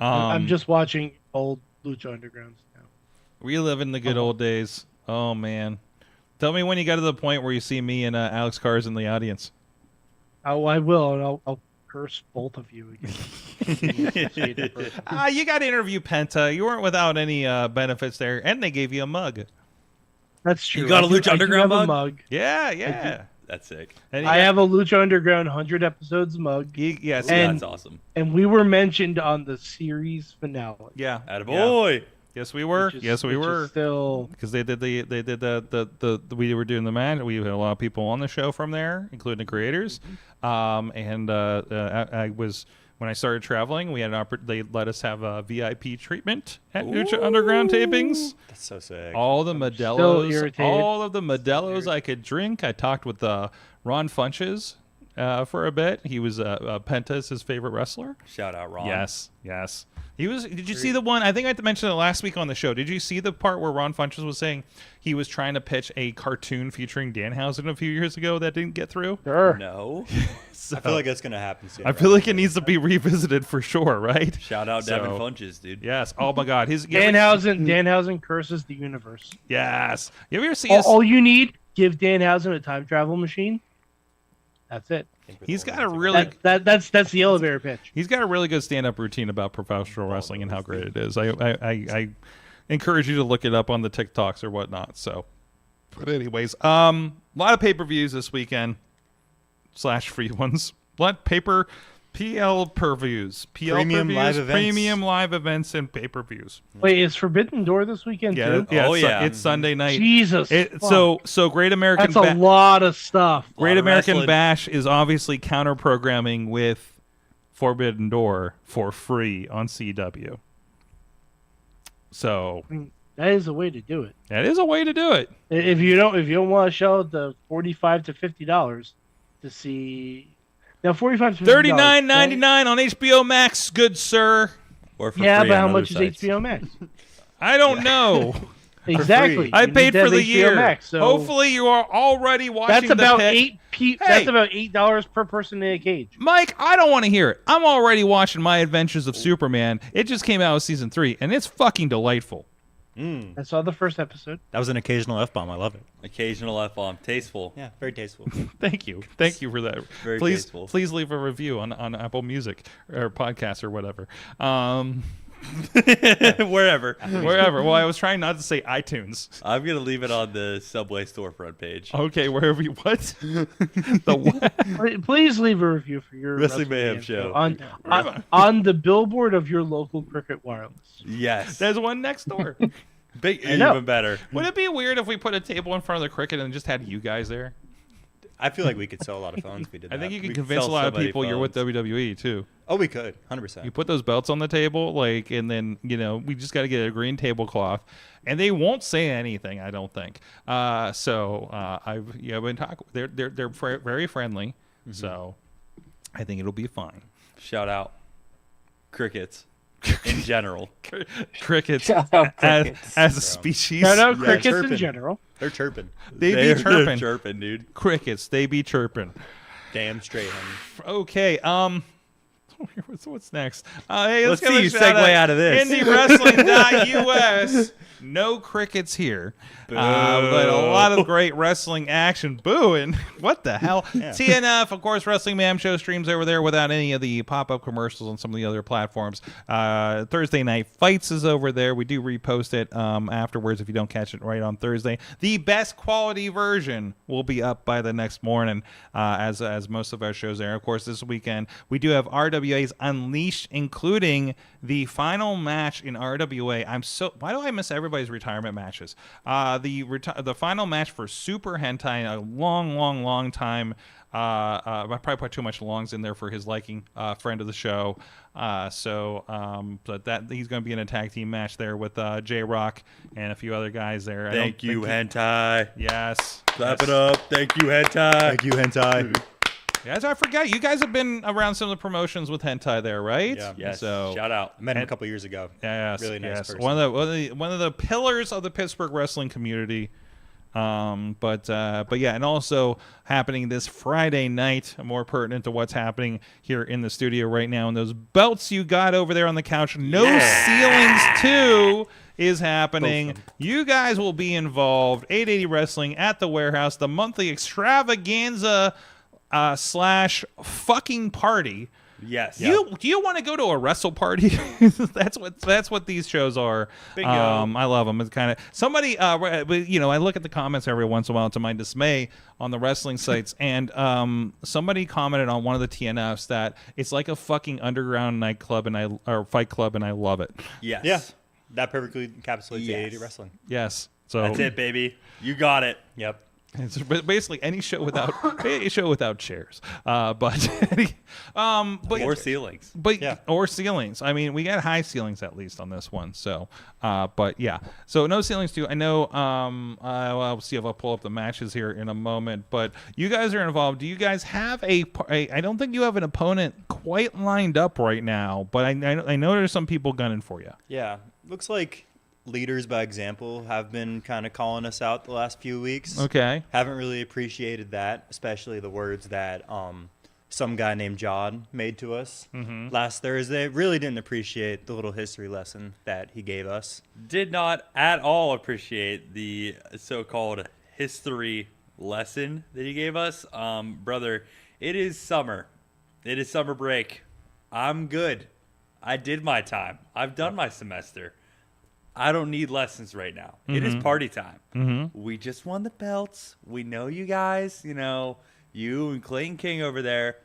I'm just watching old Lucha Undergrounds now. Reliving the good old days. Oh, man. Tell me when you got to the point where you see me and Alex Cars in the audience. Oh, I will, and I'll curse both of you again. You got to interview Penta. You weren't without any benefits there, and they gave you a mug. That's true. You got a I do- Lucha I do Underground have a mug? mug. Yeah. That's sick. And I have a Lucha Underground 100 episodes mug, Yes. And- That's awesome. and we were mentioned on the series finale. Yeah. Attaboy. Yes, we were. which is- Yes, we which is were. Still, Because they did the we were doing the match. We had a lot of people on the show from there, including the creators. I was when I started traveling, we had they let us have a VIP treatment at Lucha Underground tapings. That's so sick. All the still Modelos, irritated. all of the Modelos I could drink. I talked with Ron Funches for a bit. He was Penta's his favorite wrestler. Shout out, Ron. Yes. He was. Did you see the one? I think I mentioned it last week on the show. Did you see the part where Ron Funches was saying he was trying to pitch a cartoon featuring Danhausen a few years ago that didn't get through? sure. No. So, I feel like that's going to happen soon. I feel like it needs to be revisited for sure, right? Shout out Devin So- Funches, dude. Yes. Oh my God. Danhausen curses the universe. Yes. You ever see All, his? all you need, give Danhausen a time travel machine. That's it. He's got a really. That's the elevator pitch. He's got a really good stand-up routine about professional wrestling and how great it is. I encourage you to look it up on the TikToks or whatnot. So, but anyways, a lot of pay-per-views this weekend / free ones. What PL per-views, Premium live events. premium live events, and pay-per-views. Wait, is Forbidden Door this weekend too? It's Sunday night. Jesus. fuck. So Great American. That's a lot of stuff. Great Lot of American wrestling. Bash is obviously counter-programming with Forbidden Door for free on CW. So That is a way to do it. that is a way to do it. If you don't want to shell out the $45 to $50 to see, now $45 to $50. $39.99 on HBO Max, good sir. Or for Yeah, free but on how other much sites. is HBO Max? I don't know. Exactly. I You paid need to for have the HBO year. Max, so Hopefully, you are already watching. that's about Hey, That's about $8 per person in a cage. Mike, I don't want to hear it. I'm already watching My Adventures of Superman. It just came out with season 3, and it's fucking delightful. I saw the first episode. That was an occasional F-bomb. I love it. Occasional F-bomb. Tasteful. Yeah, very tasteful. Thank you for that. Very please, tasteful. please leave a review on Apple Music or podcast or whatever. Wherever. Well, I was trying not to say iTunes. I'm going to leave it on the Subway storefront page. Okay, wherever you what? The what? Please leave a review for your Wrestling Mayhem show. On the billboard of your local Cricket Wireless. Yes. There's one next door. Even better. Would it be weird if we put a table in front of the Cricket and just had you guys there? I feel like we could sell a lot of phones if we did that. I think you We could could convince a sell lot so of many people you're with phones. WWE too. Oh, we could. 100%. You put those belts on the table, and then we just got to get a green tablecloth, and they won't say anything. I don't think. I've been talking. They're very friendly, so I think it'll be fine. Shout out crickets in general. Crickets Shout out crickets. as a species. Shout out Yeah, crickets in chirping. general. They're chirping. They be chirping. Chirping, dude. Crickets, they be chirping. Damn straight, honey. Okay. What's next? Hey, Let's give see a you shout segue out of this. IndieWrestling.us. No crickets here, but a lot of great wrestling action. Booing. What the hell? Yeah. TNF, of course, Wrestling Mayhem Show streams over there without any of the pop-up commercials on some of the other platforms. Thursday Night Fights is over there. We do repost it afterwards if you don't catch it right on Thursday. The best quality version will be up by the next morning, as most of our shows are. Of course, this weekend we do have RWA's Unleashed, including the final match in RWA. Why do I miss everybody's retirement matches? The final match for Super Hentai, a long time. I probably put too much longs in there for his liking. Friend of the show. But that he's going to be in a tag team match there with J Rock and a few other guys there. Thank you, Hentai. Yes. Clap it up. Thank you, Hentai. Thank you, Hentai. Guys, I forgot. You guys have been around some of the promotions with Hentai there, right? Yeah. Yes. So, Shout out. I met him a couple years ago. yes, Really nice person. One of the pillars of the Pittsburgh wrestling community. But yeah, and also happening this Friday night, more pertinent to what's happening here in the studio right now. And those belts you got over there on the couch, No Ceilings 2 is happening. You guys will be involved. 880 Wrestling at the Warehouse, the monthly extravaganza / fucking party. Yes. Do you want to go to a wrestle party? That's what these shows are. Bingo. I love them. It's kind of somebody. I look at the comments every once in a while to my dismay on the wrestling sites, and somebody commented on one of the TNFs that it's like a fucking underground nightclub or fight club, and I love it. Yes. Yeah. That perfectly encapsulates Yes. 880 wrestling. Yes. So That's it, baby. You got it. Yep. it's basically any show without chairs, but Or ceilings. But Yeah. or ceilings. I mean, we got high ceilings at least on this one. So, but yeah. So no ceilings too. I know. I'll see if I'll pull up the matches here in a moment. But you guys are involved. Do you guys have I don't think you have an opponent quite lined up right now. But I know there's some people gunning for you. Yeah. Looks like leaders by example have been kind of calling us out the last few weeks. Okay. Haven't really appreciated that, especially the words that some guy named John made to us last Thursday. Really didn't appreciate the little history lesson that he gave us. Did not at all appreciate the so-called history lesson that he gave us. Brother, it is summer. It is summer break. I'm good. I did my time. I've done my semester. I don't need lessons right now. It is party time. We just won the belts. We know you guys, you and Clayton King over there.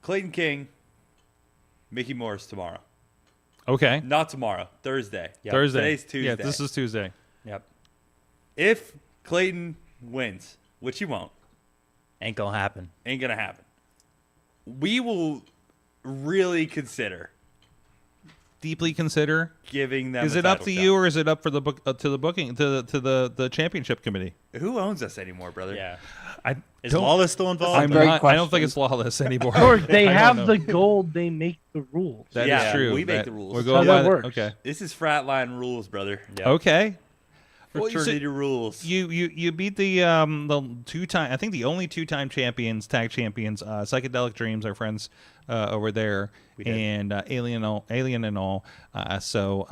Clayton King, Mickey Morris tomorrow. Okay. Not tomorrow. Thursday. Yep. Thursday. Today's Tuesday. Yeah, this is Tuesday. Yep. If Clayton wins, which he won't, Ain't gonna happen. ain't gonna happen, we will really consider deeply consider giving them. Is it up to you, or is it up for the book to the booking to the championship committee? Who owns us anymore, brother? Yeah. Is Lawless still involved? I don't think it's Lawless anymore. Or they have the gold, they make the rules. That is true. We make the rules. We're going by works. Okay. This is fratline rules, brother. Yep. Okay. Fraternity rules. You beat the 2-time, I think the only 2-time champions, tag champions, Psychedelic Dreams, our friends over there, and Alien and all. So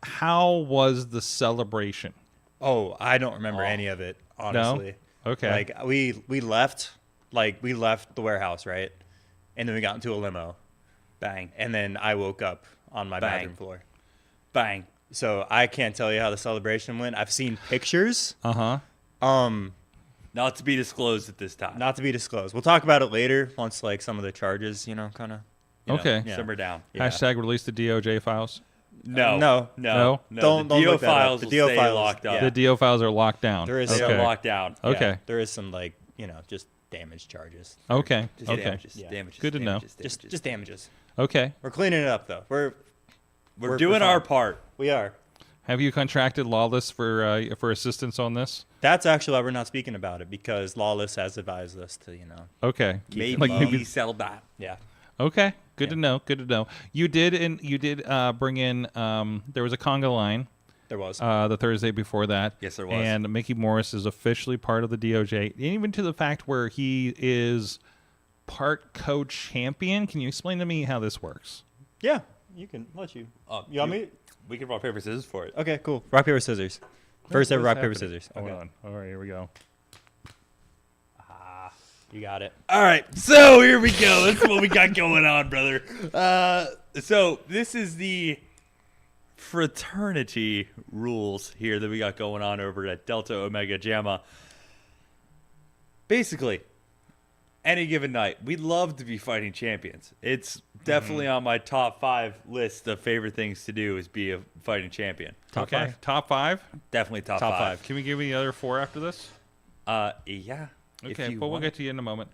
how was the celebration? Oh, I don't remember any of it, honestly. No? Okay. Like we left the warehouse, right? And then we got into a limo. Bang. And then I woke up on my Bang. bathroom floor. Bang. So I can't tell you how the celebration went. I've seen pictures. Uh-huh. Not to be disclosed at this time. Not to be disclosed. We'll talk about it later once like some of the charges, kind of. Okay. Simmer down. Yeah. Hashtag release the DOJ files. No. No. The Don't DO look that up. files The will DO stay files, locked up. yeah. The DO files are locked down. There is They okay. are locked down. Yeah. Okay. There is some like, just damage charges. Okay. Just Okay. damages. Yeah. Damages. Good to know. Damages. Just damages. Okay. We're cleaning it up though. We're doing our part. We are. Have you contracted Lawless for assistance on this? That's actually why we're not speaking about it, because Lawless has advised us to, Okay. Maybe sell that. Yeah. Okay. Good to know. Good to know. You did bring in there was a conga line. There was. The Thursday before that. Yes, there was. And Mickey Morris is officially part of the DOJ, even to the fact where he is part co-champion. Can you explain to me how this works? Yeah. You can let you. You want me? We can rock, paper, scissors for it. Okay, cool. Rock, paper, scissors. First ever What's rock, paper, happening? scissors. Hold Okay. on. All right, here we go. You got it. All right, so here we go. That's what we got going on, brother. So this is the fraternity rules here that we got going on over at Delta Omega Gamma. Basically, any given night, we love to be fighting champions. It's definitely on my top 5 list of favorite things to do is be a fighting champion. Top five. Top 5? Definitely top Top 5. Can we give me the other 4 after this? Yeah. Okay, but we'll get to you in a moment.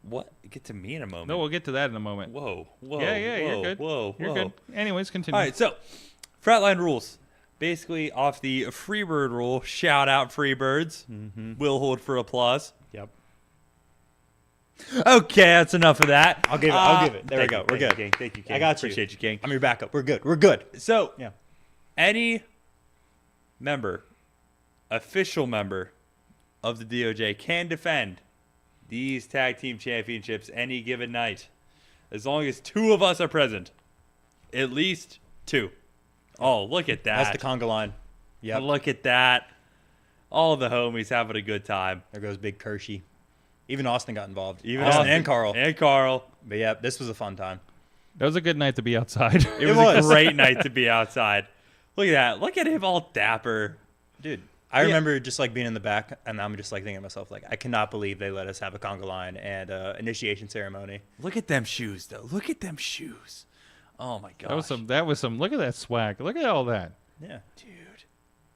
What? Get to me in a moment. No, we'll get to that in a moment. Whoa. Yeah, you're good. Whoa. You're good. Anyways, continue. All right, so Fratline rules. Basically, off the Freebird rule, shout out Freebirds. Will hold for applause. Yep. Okay, that's enough of that. I'll give it. There we thank go. you, We're thank you, good. King. Thank you, King. I got you. Appreciate you, King. I'm your backup. We're good. We're good. So, Yeah. any official member of the DOJ can defend these tag team championships any given night, as long as 2 of us are present. At least 2. Oh, look at that. That's the conga line. Yep. Look at that. All the homies having a good time. There goes Big Kershey. Even Austin got involved. Even Austin and Carl. And Carl. But yeah, this was a fun time. That was a good night to be outside. It was a great night to be outside. Look at that. Look at him all dapper. Dude, I remember just like being in the back, and I'm just like thinking to myself, like, I cannot believe they let us have a conga line and initiation ceremony. Look at them shoes, though. Look at them shoes. Oh, my gosh. That was some, look at that swag. Look at all that. Yeah. Dude.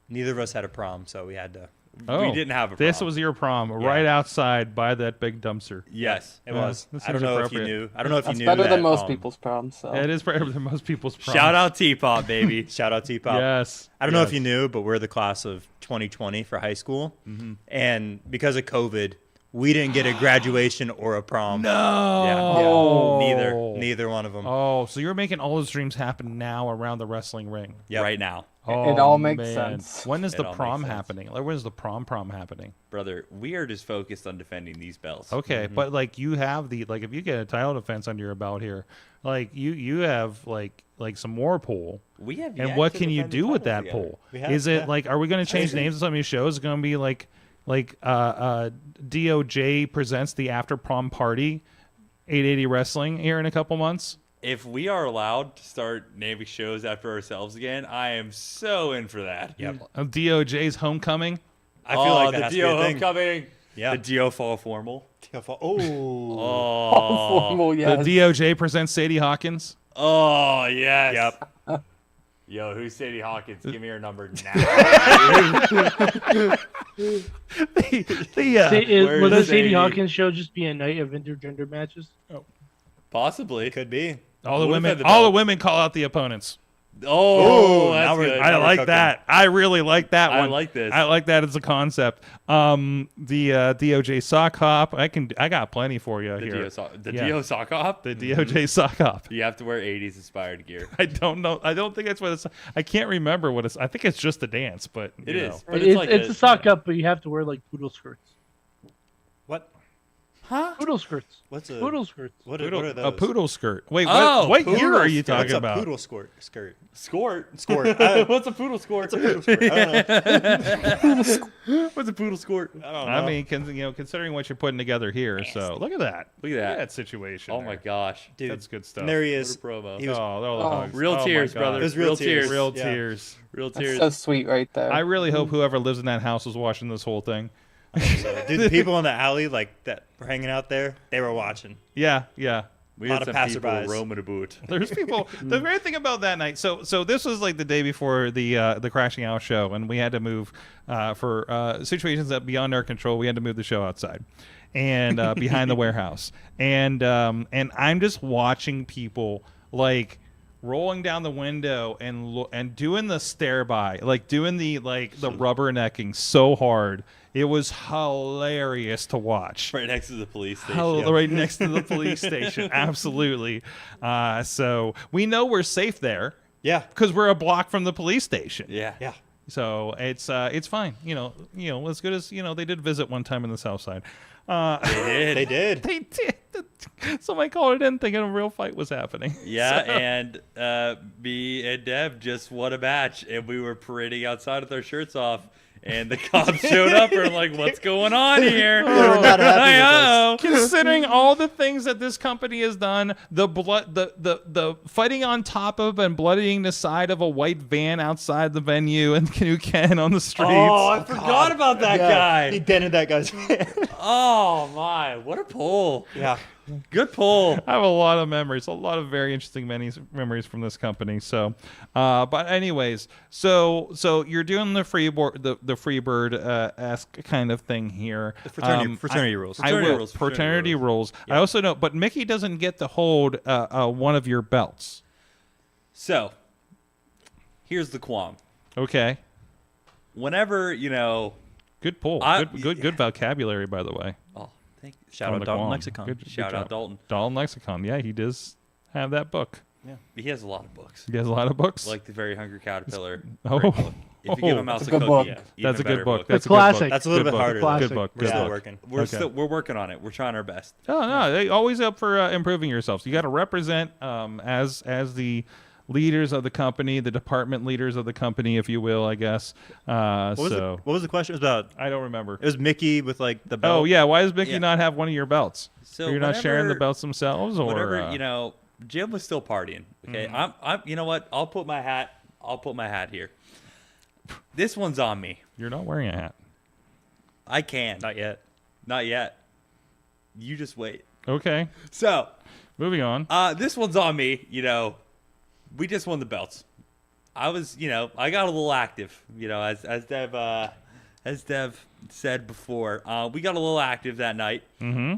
Neither of us had a prom, so we had to. Oh, we didn't have a This prom. was your prom, right outside by that big dumpster. Yes. It was. This I don't seems know if you appropriate. knew. I don't know if That's you knew better that, than most people's proms. So. It is better than most people's prom. Shout out Teapot, baby. Shout out T-Pop. Yes. I don't know if you knew, but we're the class of 2020 for high school. And because of COVID, we didn't get a graduation or a prom. No. Yeah. Oh. Neither one of them. Oh, so you're making all those dreams happen now around the wrestling ring. Yep. Right now. Oh, It all makes man. sense. When is It the all prom makes sense. happening? Like, when is the prom happening? Brother, we are just focused on defending these belts. Okay, but like you have the if you get a title defense under your belt here, like you have like some more pull. We have And yet what to can you defend the do with titles that together. pull? We have, Is it yeah. like, are we going to change names of some of these shows? It's going to be like DOJ presents the after prom party, 880 Wrestling here in a couple months. If we are allowed to start naming shows after ourselves again, I am so in for that. Yep. DOJ's homecoming. I feel like that the has to be a DO thing. homecoming. Yeah. The DO fall formal. Oh. Formal, yes. The DOJ presents Sadie Hawkins. Oh, yes. Yep. Yo, who's Sadie Hawkins? Give me her number now. Where Will is the Sadie Sadie? Hawkins show just be a night of intergender matches? Possibly. Could be. all the What if women, at the all the belt? women call out the opponents. Oh, now that's we're- good. I like cooking. that. I really like that I one. like this. I like that as a concept. The DOJ sock hop. I got plenty for you The here. Dio sock hop. The DOJ sock hop. You have to wear 80s inspired gear. I don't know. I don't think that's what it's. I can't remember what it's. I think it's just a dance, but It you is. know. But It's a sock up, but you have to wear like poodle skirts. What? Huh? Poodle skirts. What's a Poodle skirts. What Poodle- are those? a poodle skirt. Wait, Oh, what year poodle are you skirt. talking What's a about? poodle skirt? Skort. Skort. What's a poodle skort? What's a poodle skirt? I don't know. What's a poodle skort? I don't know. I mean, considering what you're putting together here, so look at that. Look at that. situation. Oh my there. gosh. Dude, That's good stuff. And there he What is. a promo. He was all the hugs. Real Oh my tears, God. brother. It was real tears. Real Yeah. tears. Real That's tears. so sweet right there. I really hope whoever lives in that house was watching this whole thing. So, dude, the people in the alley like that were hanging out there, they were watching. Yeah. We lot had of some people passerbys. roaming about. There's people. The great thing about that night. So this was like the day before the Crashing Out show, and we had to move for situations that beyond our control. We had to move the show outside and behind the warehouse, and I'm just watching people like rolling down the window and doing the stare by, like doing the rubbernecking so hard. It was hilarious to watch. Right next to the police station. Right next to the police station. Absolutely. So we know we're safe there. Yeah. Because we're a block from the police station. Yeah. Yeah. So it's fine. You know, as good as they did visit one time in the South Side. They did. They did. Somebody called it in thinking a real fight was happening. Yeah, So- and me and Dev just won a match, and we were parading outside with our shirts off, and the cops showed up, and I'm like, what's going on here? They were not happy with us. Considering all the things that this company has done, the fighting on top of and bloodying the side of a white van outside the venue and Ken on the streets. Oh, I forgot about that guy. He dented that guy's hand. Oh, my. What a pull. Yeah. Good pull. I have a lot of memories, a lot of very interesting memories from this company. So, but anyways, so you're doing the Freebird esque kind of thing here. The fraternity rules. Fraternity rules. Yeah. I also know, but Mickey doesn't get to hold one of your belts. So, here's the qualm. Okay. Whenever, Good pull. Good vocabulary, by the way. Oh, thank you. Shout On out the Dalton Guam. Lexicon. Good Shout job. out Dalton. Dalton Lexicon. Yeah, he does have that book. Yeah. He has a lot of books. He has a lot of books. Like The Very Hungry Caterpillar. Oh. Great book. If you give a mouse That's a a good cookie, book. even That's a better good book. The That's a classic. good book. That's a little Good bit book. harder. Classic. Good book. We're Good still book. working. We're working on it. We're trying our best. Oh no, they always up for improving yourselves. You got to represent as the leaders of the company, the department leaders of the company, if you will, I guess. What was the question? It was about. I don't remember. It was Mickey with like the belt. Oh yeah, why does Mickey Yeah. not have one of your belts? So Are you not sharing the whenever- belts themselves, or Whatever, Jim was still partying. Okay, I'm. You know what? I'll put my hat here. This one's on me. You're not wearing a hat. I can. Not yet. Not yet. You just wait. Okay, So, moving on. this one's on me. We just won the belts. I was, I got a little active. As Dev said before, we got a little active that night. Mm-hmm.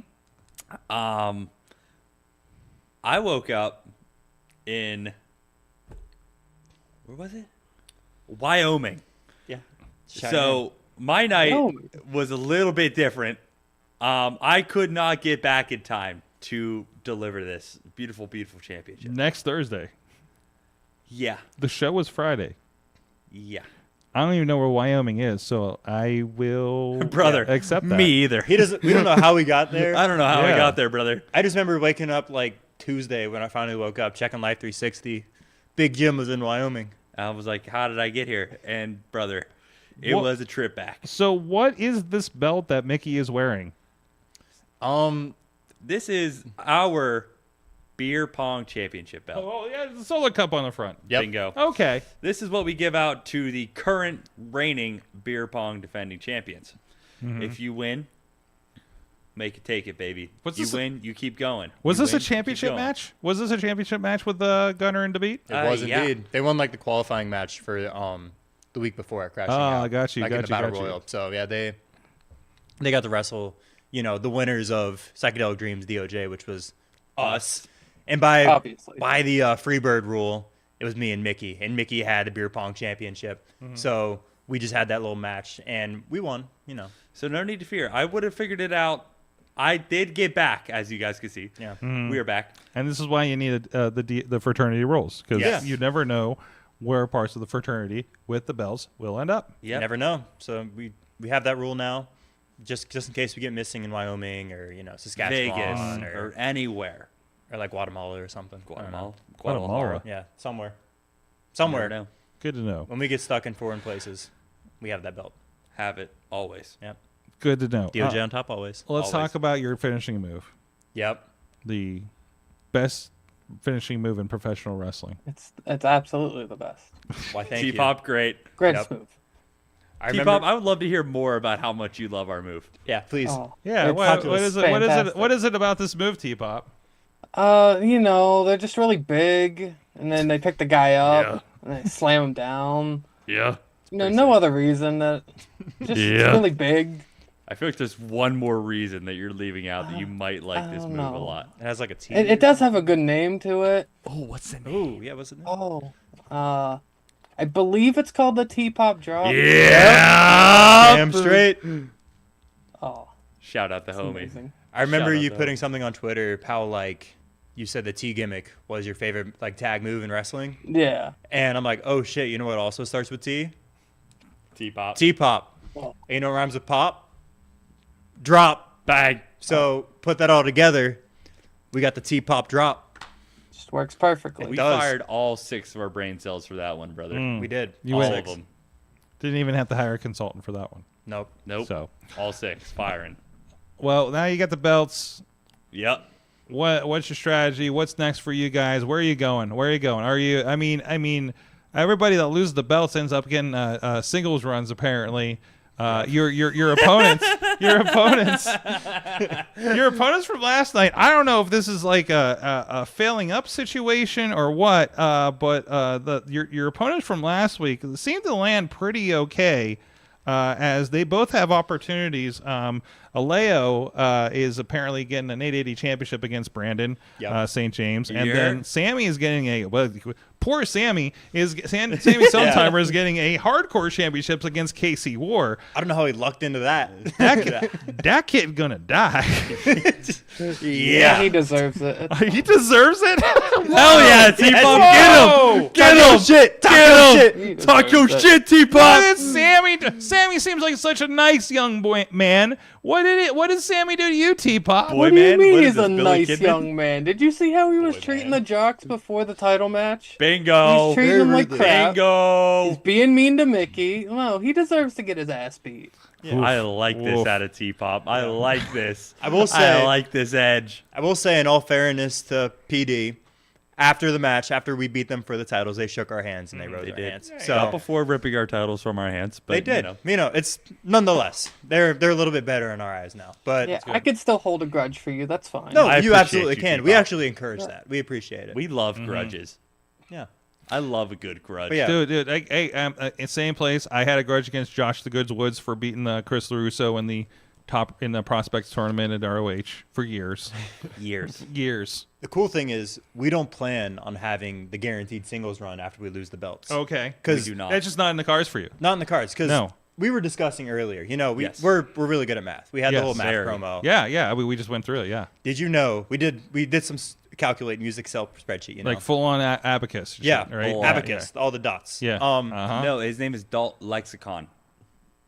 I woke up in where was it? Wyoming. Yeah. So my night was a little bit different. I could not get back in time to deliver this beautiful, beautiful championship. Next Thursday. Yeah. The show was Friday. Yeah. I don't even know where Wyoming is, so I will Brother, accept that. Me either. He doesn't. We don't know how we got there. I don't know how I Yeah. got there, brother. I just remember waking up like Tuesday when I finally woke up, checking Life 360. Big Jim was in Wyoming. I was like, how did I get here? And brother, it What- was a trip back. So what is this belt that Mickey is wearing? This is our beer pong championship belt. Oh yeah, the Solar Cup on the front. Yep. Bingo. Okay. This is what we give out to the current reigning beer pong defending champions. If you win, make it take it, baby. What's you this- win, you keep going. Was You this win, a keep championship going. match? Was this a championship match with Gunner and DeBeat? It was yeah. indeed. They won like the qualifying match for the week before at Crashing Oh, Out. got you, Like in got the you, Battle got you. Royal. So yeah, they got to wrestle, the winners of Psychedelic Dreams DOJ, which was us. And by Obviously. the Freebird rule, it was me and Mickey had the beer pong championship. So we just had that little match, and we won. So no need to fear. I would have figured it out. I did get back, as you guys can see. Yeah, we are back. And this is why you need the fraternity rules, because you never know where parts of the fraternity with the belts will end up. You never know. So we have that rule now, just in case we get missing in Wyoming or Saskatchewan Vegas or anywhere, or like Guatemala or something. Guatemala. Yeah, somewhere. Now. Good to know. When we get stuck in foreign places, we have that belt. Have it always. Yep. Good to know. DOJ on top always. Let's Always. talk about your finishing move. Yep. The best finishing move in professional wrestling. It's absolutely the best. Why? Thank you. T-Pop, great. Greatest move. T-Pop, I would love to hear more about how much you love our move. Yeah, please. Oh, Yeah, it's what is it? fantastic. What is it about this move, T-Pop? They're just really big, and then they pick the guy up and they slam him down. Yeah. No other reason that just it's really big. I feel like there's one more reason that you're leaving out that you might like this move a lot. It has like a T. It does have a good name to it. Oh, what's the name? Ooh, yeah, what's the name? Oh, I believe it's called the T-Pop drop. Yeah. Damn straight. Oh, Shout out the homie. amazing. I remember Shout out you to putting him. something on Twitter, how like you said the T gimmick was your favorite like tag move in wrestling, Yeah. and I'm like, oh shit, you know what also starts with T? T-Pop. T-pop. Oh. Ain't no rhymes with pop. Drop. Bang. So put that all together, we got the T-pop drop. Just works perfectly. We does. fired all 6 of our brain cells for that one, brother. We did. You all win. of them. Didn't even have to hire a consultant for that one. Nope. Nope. So, All 6 firing. well, now you got the belts. Yep. What's your strategy? What's next for you guys? Where are you going? Are you? I mean, everybody that loses the belts ends up getting singles runs. Apparently, your opponents, your opponents from last night. I don't know if this is like a failing up situation or what. But your opponents from last week seemed to land pretty okay. As they both have opportunities. Aleo is apparently getting an 880 championship against Brandon St. James, and then Sammy is getting poor Sammy Sammy Sometimer is getting a hardcore championships against KC War. I don't know how he lucked into that. That kid gonna die. Yeah, he deserves it. He deserves it. Hell yeah, T-Pop. Get him. Shit. Get him. Talk your shit, T-Pop. What did Sammy do? Sammy seems like such a nice young boy, man. What did Sammy do to you, T-Pop? What do you mean What is he's this, a Billy nice Kidman? young man? Did you see how he was treating the Jocks before the title match? Bingo. He's treating them like crap. Bingo. He's being mean to Mickey. No, he deserves to get his ass beat. I like this Oof. out of T-Pop. I like this. I will say- I like this edge. I will say, in all fairness to PD, after the match, after we beat them for the titles, they shook our hands and they rose They our did. hands. Not So before ripping our titles from our hands, but they did. You know. It's nonetheless they're a little bit better in our eyes now. But Yeah, I could still hold a grudge for you. That's fine. no, I you appreciate absolutely you, can. T-Pop. We actually encourage that. We appreciate it. We love grudges. yeah. I love a good grudge. But yeah. Dude, in same place. I had a grudge against Josh the Goods Woods for beating Chris LaRusso in the Prospects tournament at ROH for years. Years. The cool thing is we don't plan on having the guaranteed singles run after we lose the belts. Okay. Because We do not. That's just not in the cards for you. not in the cards. Because No. we were discussing earlier. Yes. We're really good at math. We had Yes, the whole math very. promo. Yeah. We just went through it. Yeah. Did you know we did some calculate and use Excel spreadsheet? You know, Like full on abacus. yeah, Right. full abacus, all the dots. Yeah. No, his name is Lexicon.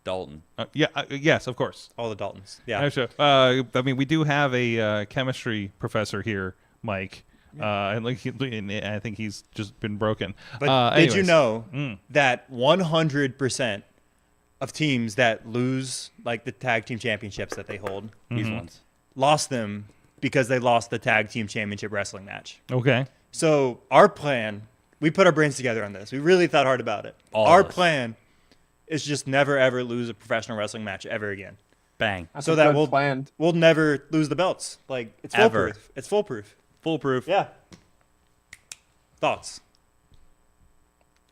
Dalton. Yes, of course. all the Daltons. Yeah. Actually, we do have a chemistry professor here, Mike. And I think he's just been broken. But did you anyways. know that 100% of teams that lose like the tag team championships that they hold These ones. lost them because they lost the tag team championship wrestling match? Okay. So our plan, we put our brains together on this. We really thought hard about it. All Our of us. plan is just never ever lose a professional wrestling match ever again. Bang. That's So a that good plan. we'll never lose the belts. Like it's Ever. foolproof. It's foolproof. Foolproof. Yeah. Thoughts?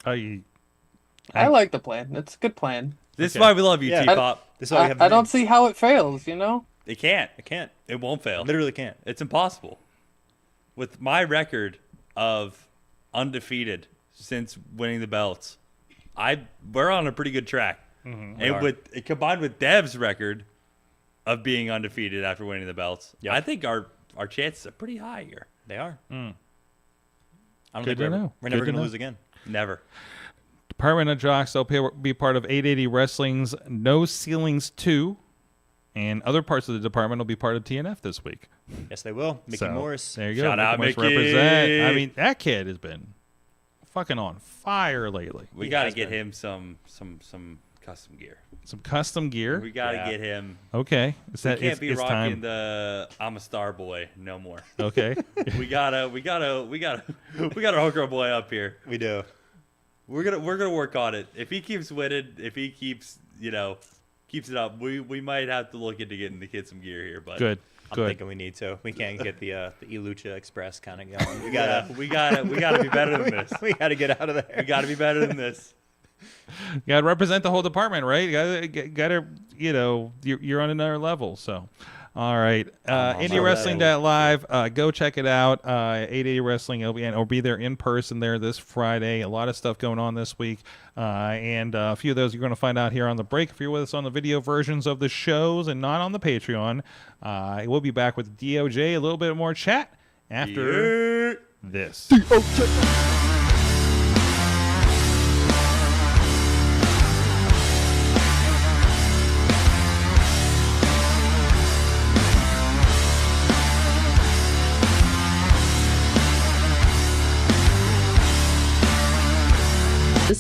I like the plan. It's a good plan. This is why we love you, Yeah. T-Pop. This is why we have I the don't name. see how it fails, you know? It can't. I can't. It won't fail. Literally can't. It's impossible. With my record of undefeated since winning the belts. We're on a pretty good track. And combined with Dev's record of being undefeated after winning the belts, I think our chances are pretty high here. They are. Mm. I don't think we're never going to lose again. Never. Department of Jocks, they'll be part of 880 Wrestling's No Ceilings 2. And other parts of the department will be part of TNF this week. Yes, they will. Mickey Morris. There you go. Shout out, Morris Mickey. Represent. I mean, that kid has been fucking on fire lately. We got to get him some custom gear. Some custom gear. We got to get him. Okay. We can't be rocking the "I'm a Star Boy" no more. Okay. we gotta hook our boy up here. We do. We're gonna work on it. If he keeps winning, if he keeps it up, we might have to look into getting the kid some gear here. But good. I'm thinking we need to. We can't get the Elucha Express kind of going. We gotta be better than this. We gotta get out of there. We gotta be better than this. You gotta represent the whole department, right? You gotta you're on another level. So, all right, IndieWrestling.live. Go check it out. 880 Wrestling. It'll be there in person there this Friday. A lot of stuff going on this week, and a few of those you're going to find out here on the break. If you're with us on the video versions of the shows and not on the Patreon, we'll be back with DOJ. A little bit more chat after this.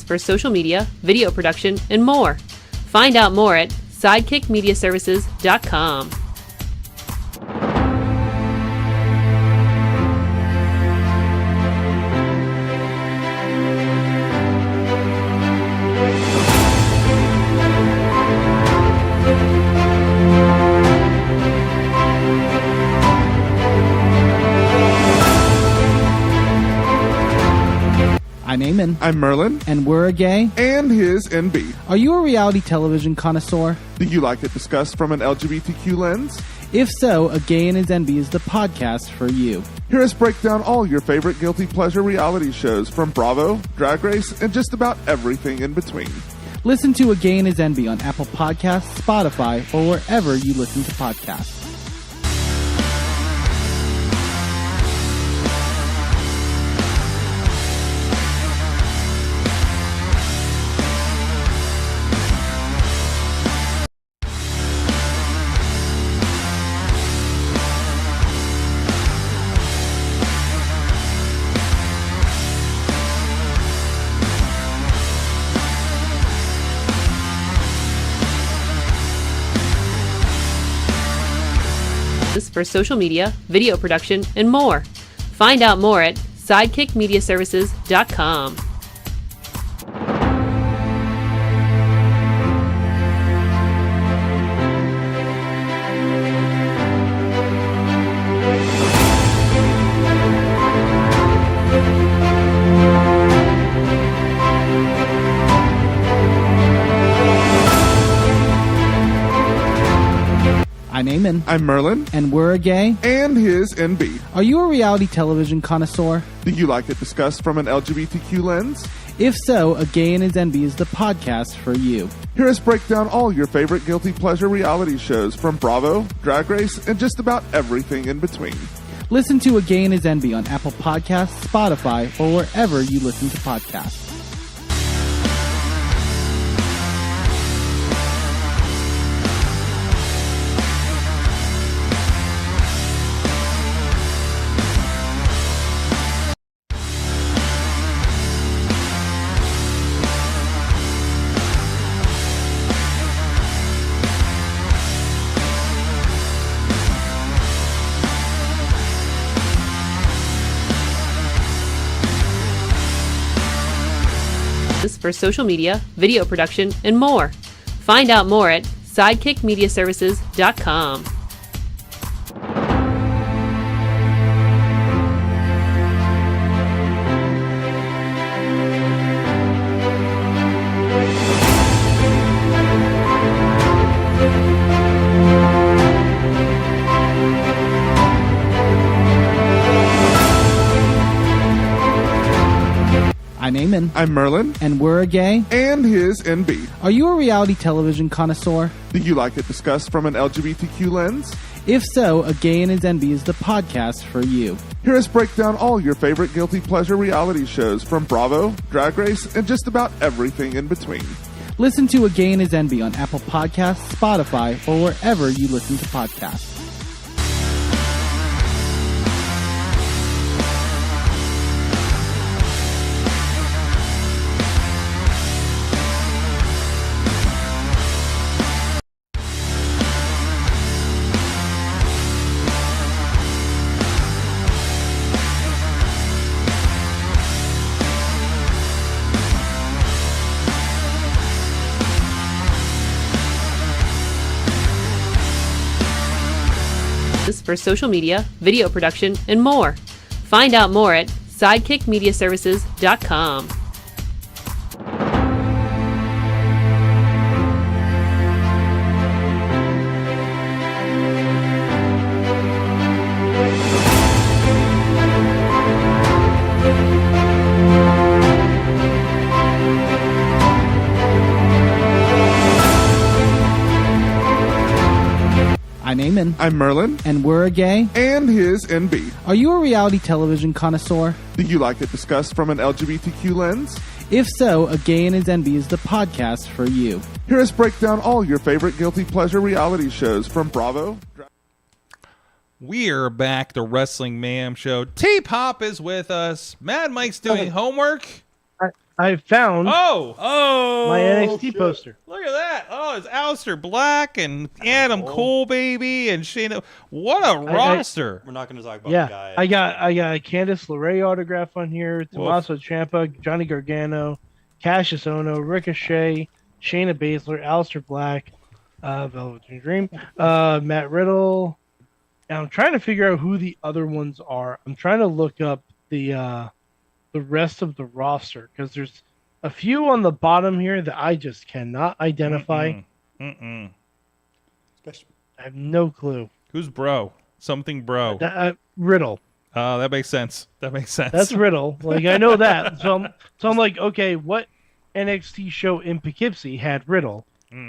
For social media, video production, and more. Find out more at sidekickmediaservices.com. I'm Eamon. I'm Merlin. And we're a gay. And his NB. Are you a reality television connoisseur? Do you like it discussed from an LGBTQ lens? If so, A Gay and His NB is the podcast for you. Hear us break down all your favorite guilty pleasure reality shows from Bravo, Drag Race, and just about everything in between. Listen to A Gay and His NB on Apple Podcasts, Spotify, or wherever you listen to podcasts. For social media, video production, and more. Find out more at sidekickmediaservices.com. I'm Eamon. I'm Merlin. And we're a gay. And his NB. Are you a reality television connoisseur? Do you like it discussed from an LGBTQ lens? If so, A Gay and His NB is the podcast for you. Hear us break down all your favorite guilty pleasure reality shows from Bravo, Drag Race, and just about everything in between. Listen to A Gay and His NB on Apple Podcasts, Spotify, or wherever you listen to podcasts. For social media, video production, and more. Find out more at sidekickmediaservices.com. I'm Eamon. I'm Merlin. And we're a gay. And his NB. Are you a reality television connoisseur? Do you like it discussed from an LGBTQ lens? If so, A Gay and His NB is the podcast for you. Hear us break down all your favorite guilty pleasure reality shows from Bravo, Drag Race, and just about everything in between. Listen to A Gay and His NB on Apple Podcasts, Spotify, or wherever you listen to podcasts. For social media, video production, and more. Find out more at sidekickmediaservices.com. I'm Eamon. I'm Merlin. And we're a gay. And his NB. Are you a reality television connoisseur? Do you like it discussed from an LGBTQ lens? If so, A Gay and His NB is the podcast for you. Hear us break down all your favorite guilty pleasure reality shows from Bravo. We're back, the Wrestling Mayhem Show. T-Pop is with us. Mad Mike's doing homework. I found my NXT shit. poster. Look at that. Oh, it's Aleister Black and Adam Cole, baby, and Shayna. What a roster. We're not going to talk about Yeah, the guy. I got a Candice LeRae autograph on here. Tommaso Ciampa, Johnny Gargano, Cassius Ohno, Ricochet, Shayna Baszler, Aleister Black, Velvet Dream, Matt Riddle. And I'm trying to figure out who the other ones are. I'm trying to look up the rest of the roster because there's a few on the bottom here that I just cannot identify. I have no clue. Who's bro? Something bro. Riddle. Oh, that makes sense. That makes sense. That's Riddle. Like, I know that. So I'm like, okay, what NXT show in Poughkeepsie had Riddle?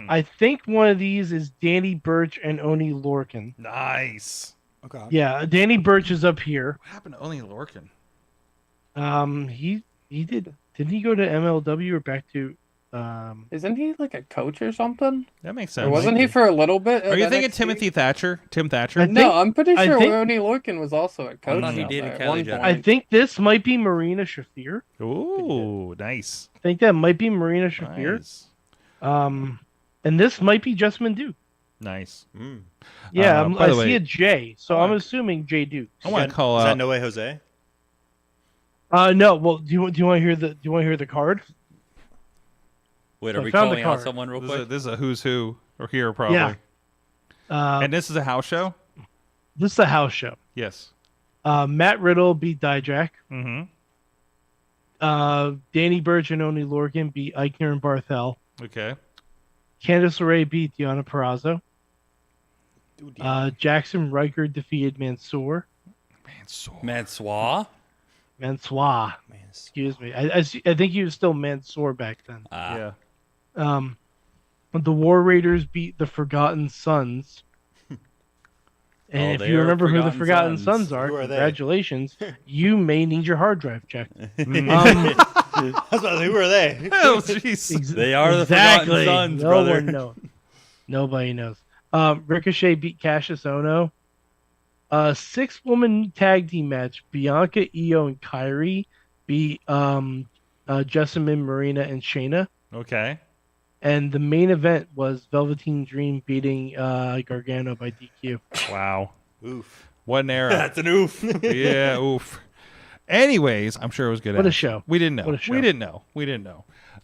I think one of these is Danny Burch and Oni Lorcan. Nice. Okay. Yeah, Danny Burch is up here. What happened to Oni Lorcan? He didn't he go to MLW or back to Isn't he like a coach or something? That makes sense. Or wasn't he for a little bit? Are you at thinking NXT? Timothy Thatcher? Tim Thatcher? No, I'm pretty I sure think- Oni Lorcan was also a coach. thought he out did there at at one Kelly Jenner. I point. think this might be Marina Shafir. Ooh, nice. I think that might be Marina Shafir. Nice. And this might be Jessamine Duke. Nice. Yeah, by I the see way, a J, so I'm assuming J Duke. I want to call Is out. that No Way Jose? No. Well, do you want to hear the card? Wait, So are we I found the calling out card. someone real quick? This is a who's who or here probably. Yeah. And this is a house show. This is a house show. Yes. Matt Riddle beat Dijak. Mm-hmm. Danny Burch and Oni Lorcan beat Eichner and Barthel. Okay. Candice LeRae beat Deonna Purrazzo. Jackson Riker defeated Mansoor. Mansoor. Excuse me. I think he was still Mansoor back then. Yeah. The War Raiders beat the Forgotten Sons. And if they you are remember who the Forgotten Forgotten Sons. Sons are, Who are they? congratulations. You may need your hard drive checked. That's what who are they? Oh, jeez. They are the Exactly. Forgotten Sons, no brother. one knows. Nobody knows. Ricochet beat Cassius Ohno. 6-woman tag team match. Bianca, Io, and Kyrie beat Jessamine, Marina, and Shayna. Okay. And the main event was Velveteen Dream beating Gargano by DQ. Wow. Oof. What an era. That's an oof. Yeah. Oof. Anyways, I'm sure it was good. What a action. show. We didn't know. What a show. We didn't know.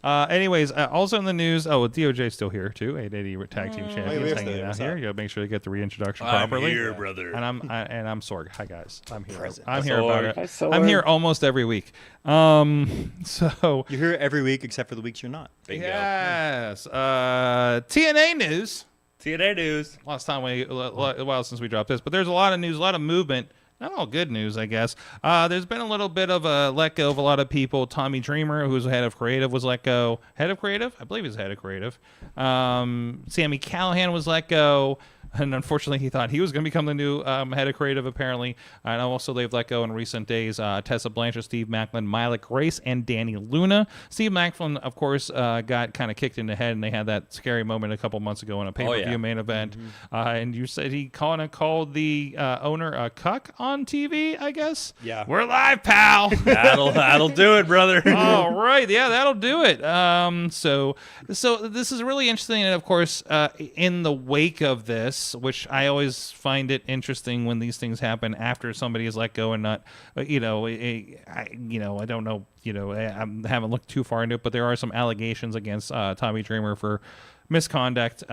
Anyways, also in the news, DOJ's still here too. 880 tag team champions we're hanging still out here. here. You gotta make sure they get the reintroduction I'm properly. here, brother. And I'm Sorg. Hi guys. I'm here. Present. I'm here about it. Hi, Sorg. I'm here almost every week. So You're here every week except for the weeks you're not. Bingo. yes. TNA news. TNA news. Last time a while since we dropped this, but there's a lot of news, a lot of movement not all good news, I guess. There's been a little bit of a let go of a lot of people. Tommy Dreamer, who's head of creative, was let go. Head of creative? I believe he's head of creative. Sammy Callahan was let go. And unfortunately, he thought he was going to become the new head of creative, apparently. And also, they've let go in recent days Tessa Blanchard, Steve Macklin, Mila Grace, and Danny Luna. Steve Macklin, of course, got kind of kicked in the head, and they had that scary moment a couple months ago in a pay-per-view main event. And you said he kind of called the owner a cuck on TV, I guess? Yeah. We're live, pal! That'll do it, brother. All right. Yeah, that'll do it. So this is really interesting. And, of course, in the wake of this, which I always find it interesting when these things happen after somebody is let go and not, I don't know, I haven't looked too far into it, but there are some allegations against Tommy Dreamer for misconduct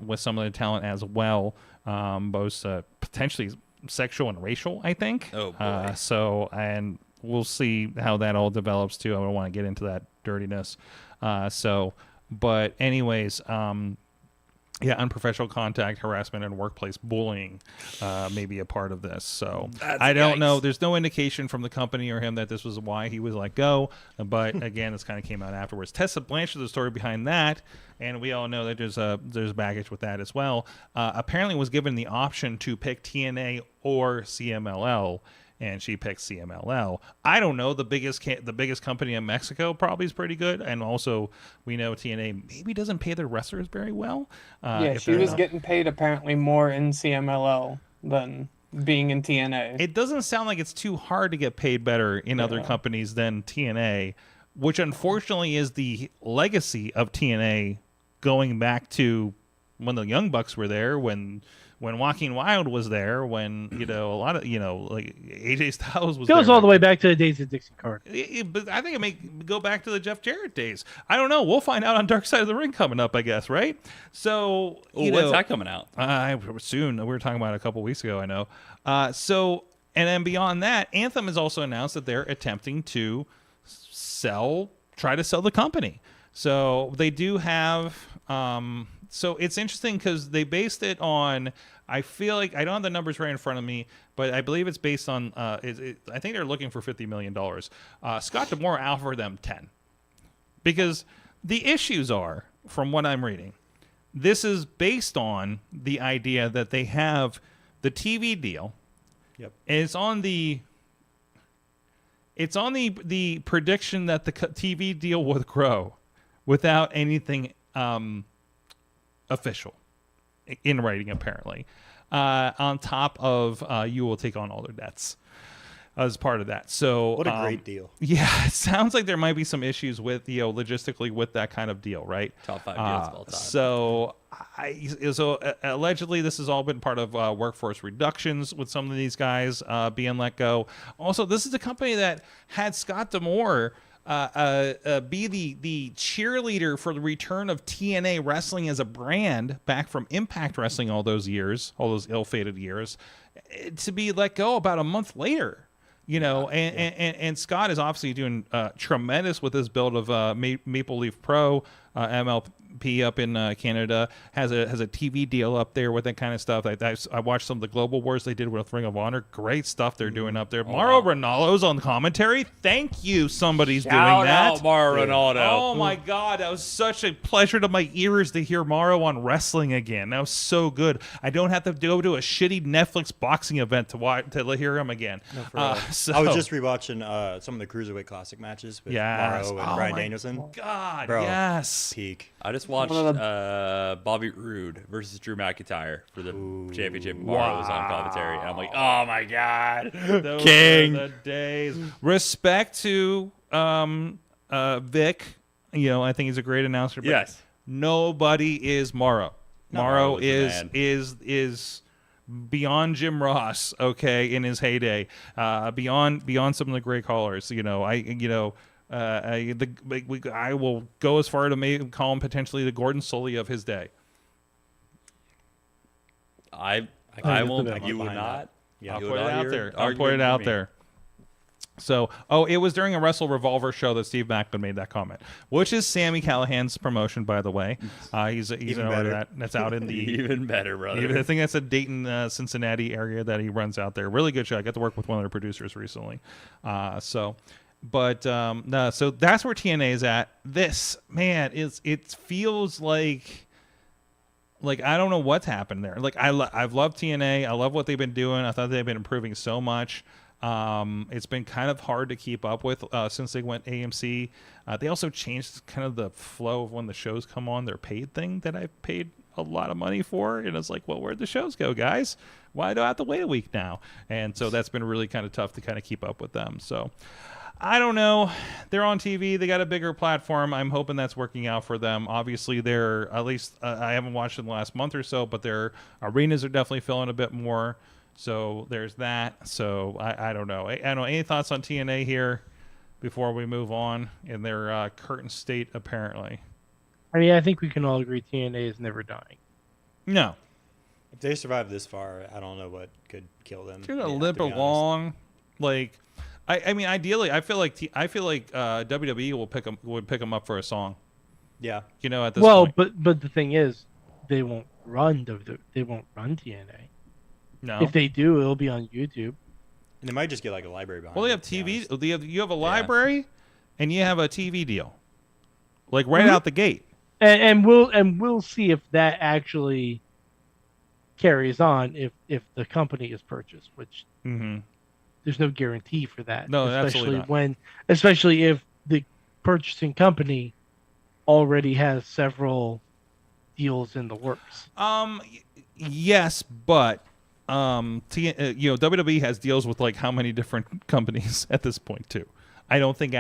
with some of the talent as well, both potentially sexual and racial, I think. Oh, boy. And we'll see how that all develops too. I don't want to get into that dirtiness. But anyways, unprofessional contact, harassment, and workplace bullying may be a part of this. So I don't know. There's no indication from the company or him that this was why he was let go. But again, this kind of came out afterwards. Tessa Blanchard, the story behind that, and we all know that there's baggage with that as well. Apparently, was given the option to pick TNA or CMLL. And she picked CMLL. I don't know. The biggest company in Mexico probably is pretty good, and also we know TNA maybe doesn't pay their wrestlers very well. She was getting paid apparently more in CMLL than being in TNA. It doesn't sound like it's too hard to get paid better in other companies than TNA, which unfortunately is the legacy of TNA going back to when the Young Bucks were there, when Joaquin Wild was there, when a lot of like AJ Styles was. It goes all the way back to the days of Dixie Carter. But I think it may go back to the Jeff Jarrett days. I don't know. We'll find out on Dark Side of the Ring coming up, I guess, right? So when's that coming out? Soon. We were talking about it a couple weeks ago. I know. And then beyond that, Anthem has also announced that they're attempting to try to sell the company. So they do have. So it's interesting because they based it on, I feel like, I don't have the numbers right in front of me, but I believe it's based on, I think they're looking for $50 million. Scott D'Amore offered them 10. Because the issues are, from what I'm reading, this is based on the idea that they have the TV deal. Yep. And it's on the prediction that the TV deal would grow without anything official in writing, apparently, on top of you will take on all their debts as part of that. So what a great deal. Yeah, it sounds like there might be some issues with logistically with that kind of deal, right? Top 5 deals of all time. So allegedly this has all been part of workforce reductions with some of these guys being let go. Also, this is a company that had Scott D'Amore be the cheerleader for the return of TNA wrestling as a brand back from Impact Wrestling all those ill-fated years, to be let go about a month later. And Scott is obviously doing tremendous with his build of Maple Leaf Pro, MLP up in Canada, has a TV deal up there with that kind of stuff. I watched some of the Global Wars they did with Ring of Honor. Great stuff they're doing up there. Mauro Ranallo's on commentary. Thank you. Somebody's doing that. Shout out Mauro Ranallo. Oh my God, that was such a pleasure to my ears to hear Mauro on wrestling again. That was so good. I don't have to go to a shitty Netflix boxing event to hear him again. So. I was just rewatching some of the Cruiserweight Classic matches with Mauro and Bryan Danielson. God, bro, yes. Peak. I just watched Bobby Roode versus Drew McIntyre for the championship. Mauro was on commentary, and I'm like, oh my God, Those King. are the days. Respect to Vic. I think he's a great announcer. But yes. Nobody is Mauro. No, Mauro is beyond Jim Ross, okay, in his heyday. Beyond some of the great callers. I will go as far to call him potentially the Gordon Sully of his day. I won't. You would not. Yeah, I'll put it out there. So, it was during a Wrestle Revolver show that Steve Macklin made that comment, which is Sami Callihan's promotion, by the way. He's an order that's out in the even better, brother. I think that's a Dayton, Cincinnati area that he runs out there. Really good show. I got to work with one of their producers recently. So that's where TNA is at. This, man, it feels like I don't know what's happened there. Like I've loved TNA. I love what they've been doing. I thought they've been improving so much. It's been kind of hard to keep up with since they went AMC. They also changed kind of the flow of when the shows come on, their paid thing that I paid a lot of money for. And it's like, well, where'd the shows go, guys? Why do I have to wait a week now? And so that's been really kind of tough to kind of keep up with them. So I don't know. They're on TV. They got a bigger platform. I'm hoping that's working out for them. Obviously, they're at least I haven't watched in the last month or so, but their arenas are definitely filling a bit more. So there's that. So I don't know. I don't know. Any thoughts on TNA here before we move on in their current state, apparently? I mean, I think we can all agree TNA is never dying. No. If they survive this far, I don't know what could kill them. They're gonna limp along. Like, I mean, ideally, I feel like WWE would pick them up for a song. Yeah. You know, at this point. But the thing is, they won't run TNA. No. If they do, it'll be on YouTube. And they might just get like a library behind. Well, they have TV. You have a library, and you have a TV deal, like right out the gate. And we'll see if that actually carries on if the company is purchased, which there's no guarantee for that. No, absolutely not. Especially if the purchasing company already has several deals in the works. Yes, but WWE has deals with like how many different companies at this point too. I don't think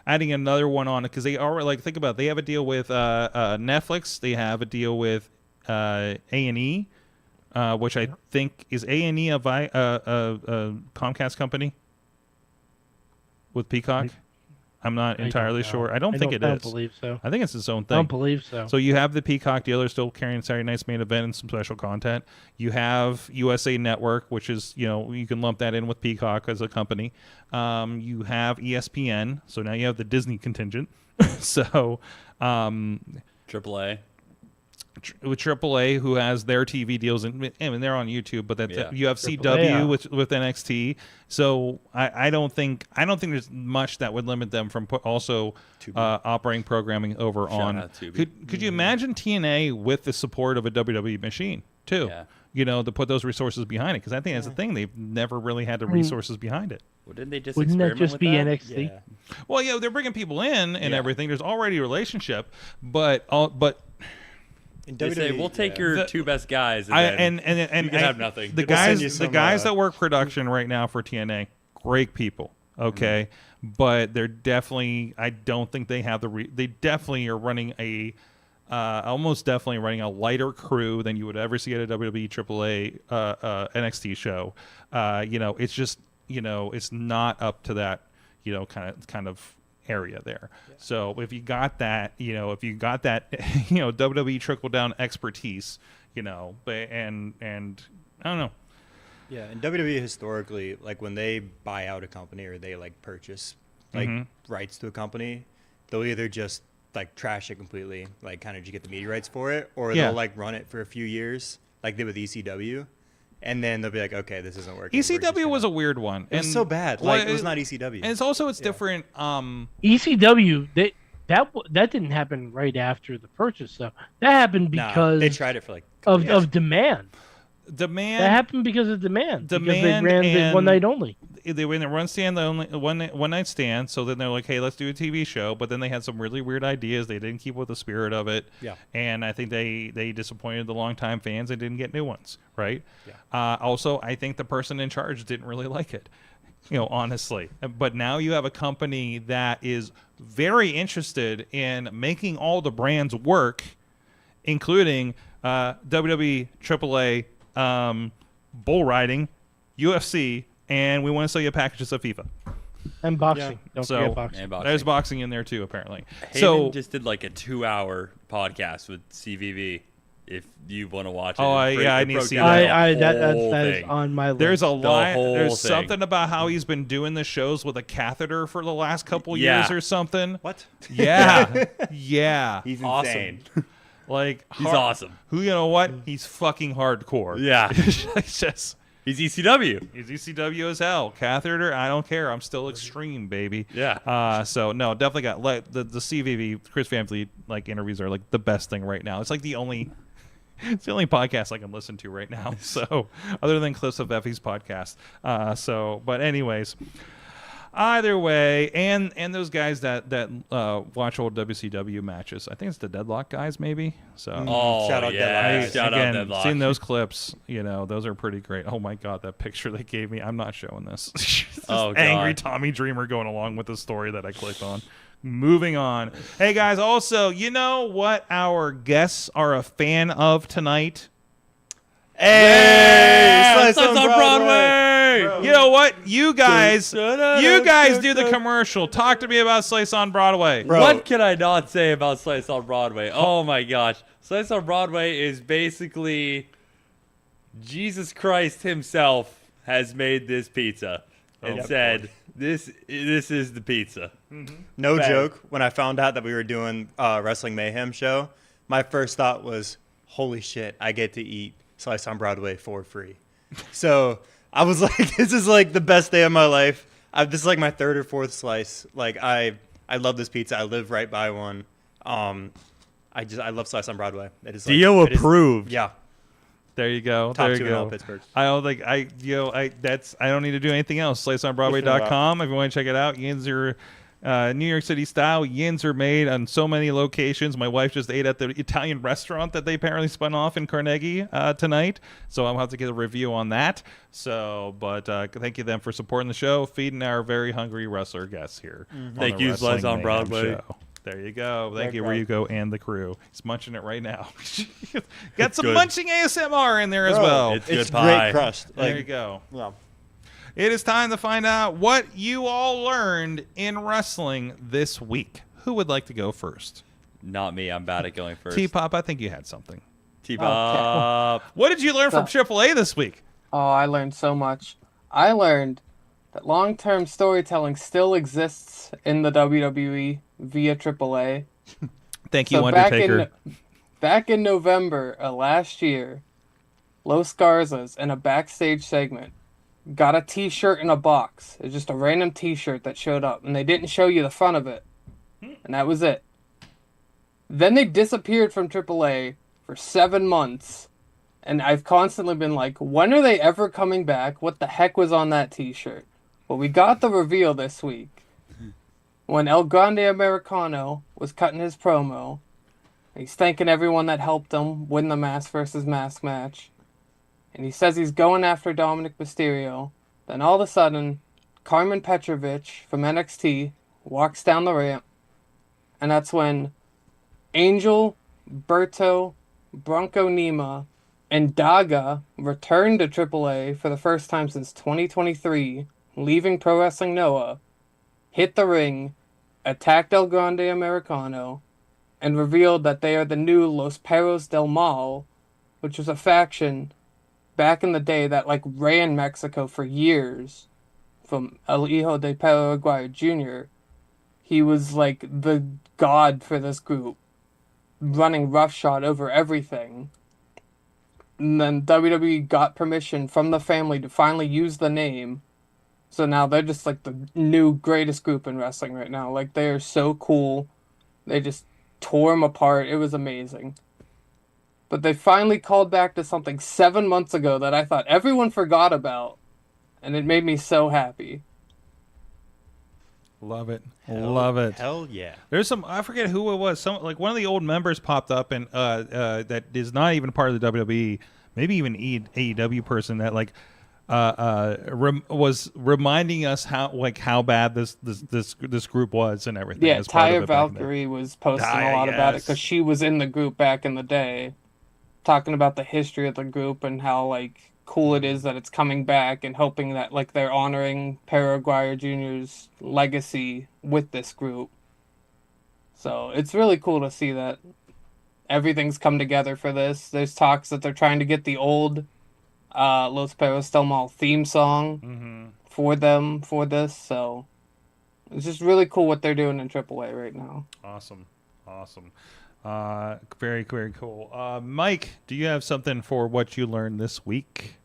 adding another one on it, because they already, like, think about it, they have a deal with Netflix, they have a deal with A&E, which I think is A&E a Comcast company with Peacock. I'm not entirely sure. I don't think it is. I don't believe so. I think it's its own thing. I don't believe so. So you have the Peacock deal. They're still carrying Saturday Night's Main Event and some special content. You have USA Network, which is, you can lump that in with Peacock as a company. You have ESPN. So now you have the Disney contingent. So AAA. With AAA, who has their TV deals, and they're on YouTube, but you have CW with NXT. So I don't think there's much that would limit them from operating programming over on. Could you imagine TNA with the support of a WWE machine too? Yeah. To put those resources behind it, because I think that's the thing, they've never really had the resources behind it. Well, didn't they just wouldn't that just be that? NXT? Yeah. Well, yeah, they're bringing people in and everything. There's already a relationship, but. They say, we'll take your two best guys, and you can have nothing. The guys that work production right now for TNA, great people, okay, but they're definitely. I don't think they have they definitely are running almost definitely running a lighter crew than you would ever see at a WWE AAA NXT show. It's just it's not up to that kind of area there. So if you got that, WWE trickle down expertise, and I don't know. Yeah, and WWE historically, like when they buy out a company or they like purchase rights to a company, they'll either just like trash it completely, like kind of just get the media rights for it, or they'll like run it for a few years, like they did with ECW. And then they'll be like, okay, this isn't working. ECW was a weird one. It was so bad. Like, it was not ECW. And it's different. ECW, that didn't happen right after the purchase, though. That happened because they tried it for like of demand. That happened because of demand. Because they ran the one night only. They were in the one night stand. So then they're like, hey, let's do a TV show. But then they had some really weird ideas. They didn't keep with the spirit of it. Yeah. And I think they disappointed the longtime fans and didn't get new ones. Right. Yeah. Also, I think the person in charge didn't really like it. Honestly. But now you have a company that is very interested in making all the brands work, including WWE, AAA, bull riding, UFC, and we want to sell you packages of FIFA. And boxing. Don't forget boxing. There's boxing in there too, apparently. Heyman just did like a 2-hour podcast with CVV. if you want to watch it. Oh, It I it need to broke see down that. the whole That is thing. on my list. There's a line. whole There's thing. something about how he's been doing the shows with a catheter for the last couple Yeah. years or something. What? Yeah, yeah. He's Awesome. insane. Like He's awesome. Who you know what? He's fucking hardcore. Yeah. It's just He's ECW. he's ECW as hell. Catheter, I don't care. I'm still extreme, baby. Yeah. So no, definitely got like the CVV Chris Van Vliet like interviews are like the best thing right now. It's like the only. It's the only podcast I can listen to right now. So, other than clips of Effie's podcast. But anyways, either way, and those guys that watch old WCW matches. I think it's the Deadlock guys, maybe. So, Shout out Deadlock. Shout again, out Deadlock. seeing those clips, those are pretty great. Oh my god, that picture they gave me. I'm not showing this. This Oh, angry God. Tommy Dreamer going along with the story that I clicked on. Moving on. Hey guys, also, you know what our guests are a fan of tonight? Hey, Slice on Broadway. You know what? You guys do the commercial. Talk to me about Slice on Broadway. Bro. What can I not say about Slice on Broadway? Oh my gosh. Slice on Broadway is basically Jesus Christ himself has made this pizza and said, this is the pizza. No joke. When I found out that we were doing Wrestling Mayhem show, my first thought was, holy shit, I get to eat Slice on Broadway for free. So I was like, this is like the best day of my life. This is like my third or fourth slice. Like I love this pizza. I live right by one. I love Slice on Broadway. It is Dio approved. Yeah. There you go. Top there two you in go. all Pittsburgh. I don't think I don't need to do anything else. SliceOnBroadway.com. If you want to check it out, yins are New York City style. Yins are made on so many locations. My wife just ate at the Italian restaurant that they apparently spun off in Carnegie tonight. So I'm going to have to get a review on that. So, but thank you then for supporting the show, feeding our very hungry wrestler guests here. on Thank the you, Wrestling Slice on Mayhem Broadway. show. There you go. Thank you, Right. Ryuko and the crew. He's munching it right now. Got some good. munching ASMR in there as Bro, well. It's good It's pie. great crust. There Like, you go. yeah. It is time to find out what you all learned in wrestling this week. Who would like to go first? Not me. I'm bad at going first. T-Pop, I think you had something. T-Pop. What did you learn from AAA this week? Oh, I learned so much. I learned that long-term storytelling still exists in the WWE via AAA. Thank you, So Undertaker. back in November of last year, Los Garzas in a backstage segment got a t-shirt in a box. It's just a random t-shirt that showed up, and they didn't show you the front of it. And that was it. Then they disappeared from AAA for 7 months. And I've constantly been like, when are they ever coming back? What the heck was on that t-shirt? Well, we got the reveal this week. When El Grande Americano was cutting his promo, he's thanking everyone that helped him win the mask versus mask match. And he says he's going after Dominic Mysterio. Then all of a sudden, Carmen Petrovich from NXT walks down the ramp. And that's when Angel, Berto, Bronco Nima, and Daga returned to AAA for the first time since 2023, leaving Pro Wrestling Noah, hit the ring, attacked El Grande Americano, and revealed that they are the new Los Perros del Mal, which was a faction back in the day that ran Mexico for years from El Hijo de Perro Aguirre Jr. He was the god for this group, running roughshod over everything. And then WWE got permission from the family to finally use the name. So now they're just the new greatest group in wrestling right now. They are so cool. They just tore them apart. It was amazing. But they finally called back to something 7 months ago that I thought everyone forgot about. And it made me so happy. Love it. Love it. Hell yeah. There's some, I forget who it was. Some one of the old members popped up and that is not even part of the WWE, maybe even AEW person that was reminding us how bad this group was and everything. Yeah, as part of Taya it back in the day. Valkyrie was posting Taya, a lot about it yes. because she was in the group back in the day, talking about the history of the group and how cool it is that it's coming back and hoping that they're honoring Perro Aguirre Jr.'s legacy with this group. So it's really cool to see that. everything's come together for this. There's talks that they're trying to get the old Los Perros del Mal theme song for them for this. So it's just really cool what they're doing in AAA right now. Awesome. Very, very cool. Mike, do you have something for what you learned this week?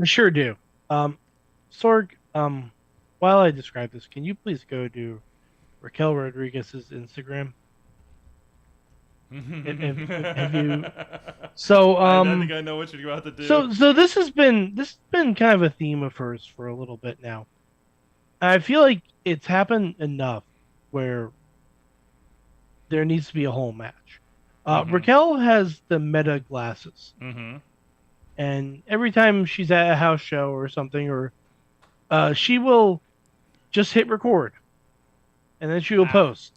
I sure do. Sorg, while I describe this, can you please go to Raquel Rodriguez's Instagram? Have you? So I think I know what you're about to do. So this has been kind of a theme of hers for a little bit now. I feel like it's happened enough where there needs to be a whole match. Raquel has the meta glasses, and every time she's at a house show or something, or she will just hit record, and then she will post.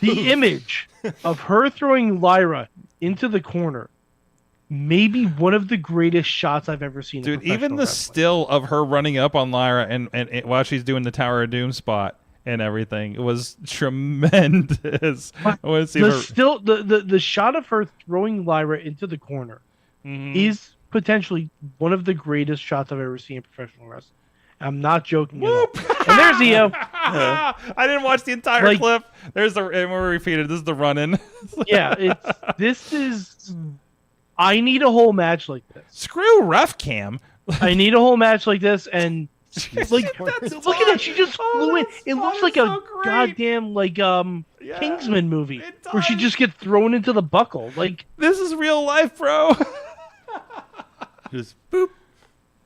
The image of her throwing Lyra into the corner may be one of the greatest shots I've ever seen. Dude, even the still of her running up on Lyra and while she's doing the Tower of Doom spot and everything, it was tremendous. I want to see the shot of her throwing Lyra into the corner is potentially one of the greatest shots I've ever seen in professional wrestling. I'm not joking at all. And there's Io. I didn't watch the entire clip. There's the and we're repeated. This is the run-in. I need a whole match like this. Screw ref cam. I need a whole match like this, and look at that. She just flew in. It looks like a goddamn Kingsman movie where she just gets thrown into the buckle. Like, this is real life, bro. Just boop.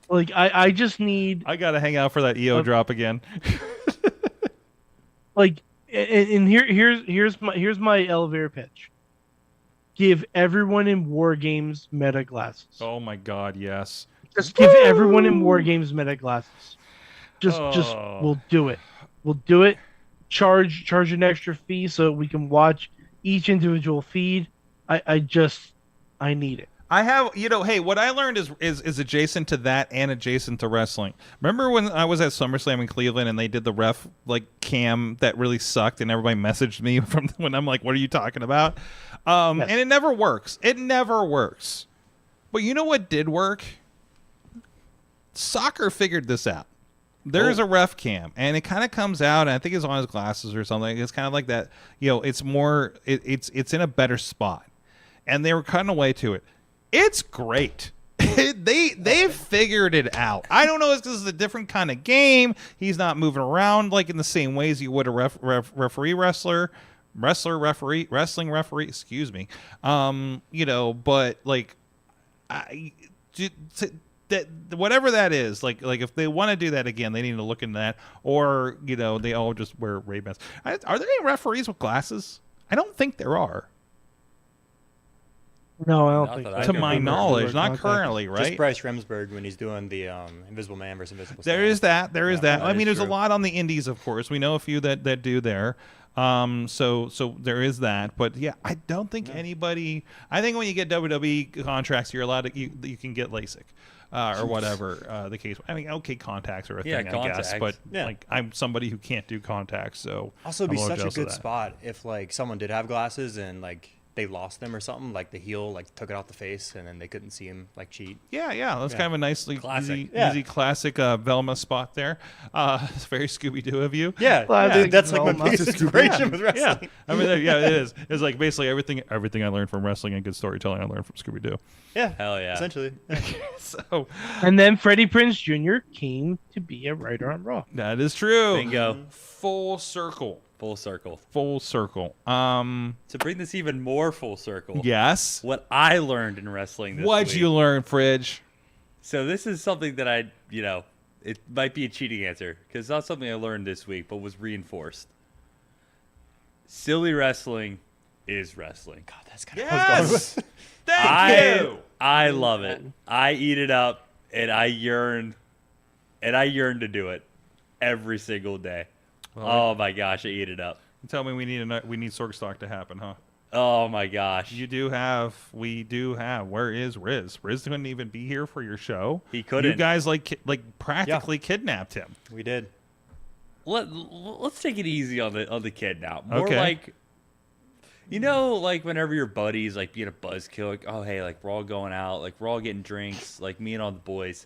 Like, I just need. I gotta hang out for that EO drop again. And here's my elevator pitch. Give everyone in War Games meta glasses. Oh my God, yes. Just give everyone in War Games meta glasses. We'll do it. We'll do it. Charge an extra fee so we can watch each individual feed. I need it. I have, hey, what I learned is adjacent to that and adjacent to wrestling. Remember when I was at SummerSlam in Cleveland and they did the ref cam that really sucked and everybody messaged me from when I'm like, what are you talking about? Yes. And it never works. It never works. But you know what did work? Soccer figured this out. There's a ref cam, and it kind of comes out, and I think it's on his glasses or something. It's kind of like that. It's more. It's in a better spot, and they were cutting away to it. It's great. They figured it out. I don't know if this is a different kind of game. He's not moving around like in the same ways you would a wrestling referee. Excuse me. But whatever that is, like if they want to do that again, they need to look into that. Or they all just wear Ray-Bans. Are there any referees with glasses? I don't think there are. No, I don't think so. To my knowledge, not currently, right? Just Bryce Remsburg when he's doing the Invisible Man versus Invisible Star. There is that. I mean, there's a lot on the indies, of course. We know a few that do there. So there is that. But yeah, I don't think anybody. I think when you get WWE contracts, you're allowed to you can get LASIK. Or whatever the case. I mean, okay, contacts are a thing, I guess, but I'm somebody who can't do contacts, so also it'd be such a good spot if someone did have glasses and they lost them or something, the heel took it off the face and then they couldn't see him cheat. Yeah, that's kind of a nicely easy classic Velma spot there. It's very Scooby-Doo of you. Yeah, that's my biggest inspiration with wrestling. Yeah, I mean, it is. It's basically everything I learned from wrestling and good storytelling I learned from Scooby-Doo. Yeah, hell yeah, essentially. And then Freddie Prinze Jr. came to be a writer on Raw. That is true. Bingo. Full circle. To bring this even more full circle. Yes. What I learned in wrestling this week. What'd you learn, Fridge? So this is something that it might be a cheating answer because it's not something I learned this week, but was reinforced. Silly wrestling is wrestling. God, that's kind of what I was going with. Thank you. I love it. I eat it up, and I yearn to do it every single day. Oh my gosh, I eat it up. Tell me we need Sorgstock to happen, huh? Oh my gosh. We do have. Where is Riz? Riz couldn't even be here for your show. He couldn't. You guys practically kidnapped him. We did. Let's take it easy on the kid now. More You know, like whenever your buddies like being a buzzkill, like, oh hey, like we're all going out, like we're all getting drinks, like me and all the boys,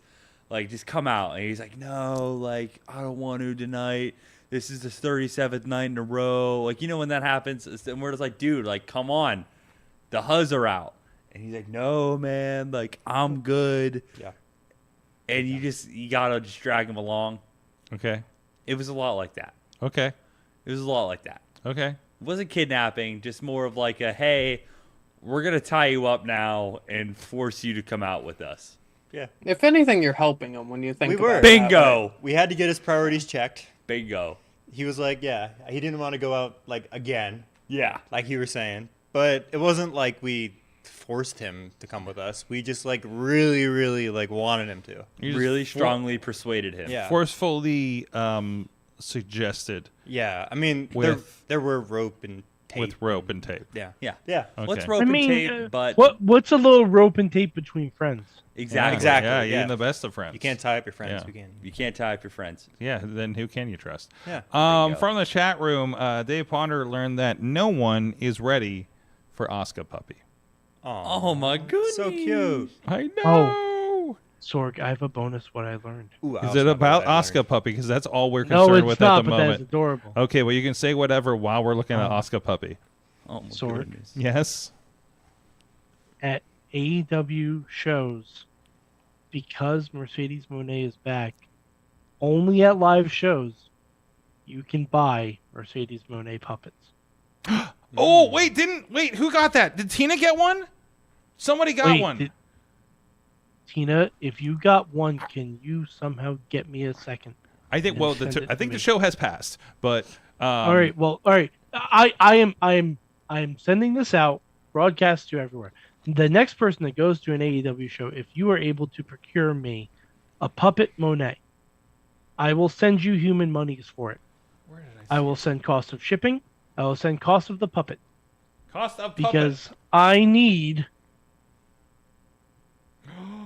like just come out. And he's like, no, like I don't want to tonight. This is the 37th night in a row. Like, you know, when that happens, and we're just like, dude, like come on, the huzz are out. And he's like, no man, like I'm good. Yeah. And you gotta just drag him along. Okay. It was a lot like that. Okay. It was a lot like that. Okay. It wasn't kidnapping, just more of like a, hey, we're going to tie you up now and force you to come out with us. Yeah. If anything, you're helping him when you think We about were. it. Bingo. We had to get his priorities checked. Bingo. He was like, yeah, he didn't want to go out like again, Yeah. like you were saying. But it wasn't like we forced him to come with us. We just like really, really like wanted him to. You just really strongly persuaded him. Yeah. Forcefully suggested Yeah. I mean, With- there were rope and tape. with rope and tape. Yeah. Yeah. Yeah. Okay. Let's rope I and mean, tape, but what's a little rope and tape between friends? exactly. Exactly. Yeah, yeah. even the best of friends. You can't tie up your friends. Yeah. We can. You can't tie up your friends. Yeah, then who can you trust? Yeah. Bingo. From the chat room, Dave Ponder learned that no one is ready for Oscar Puppy. Oh my goodness. So cute. I know. Sorg, I have a bonus. What I learned. Ooh, I Is also it know about what I Oscar learned. Puppy? Because that's all we're No, concerned it's with not. at the But that's moment. adorable. Okay, well you can say whatever while we're looking at Oscar Puppy. Oh my Sorg. goodness. Yes. At AEW shows, because Mercedes Moné is back, only at live shows, you can buy Mercedes Moné puppets. Oh wait, who got that? Did Tina get one? Somebody got Wait, one. Tina, if you got one, can you somehow get me a second? I think. and Well, send it I to think me? the show has passed, but All right. Well, all right. I am sending this out, broadcast to everywhere. The next person that goes to an AEW show, if you are able to procure me a puppet Monet, I will send you human monies for it. Where did I I will send cost of shipping. I will send cost of the puppet cost of puppet. because I need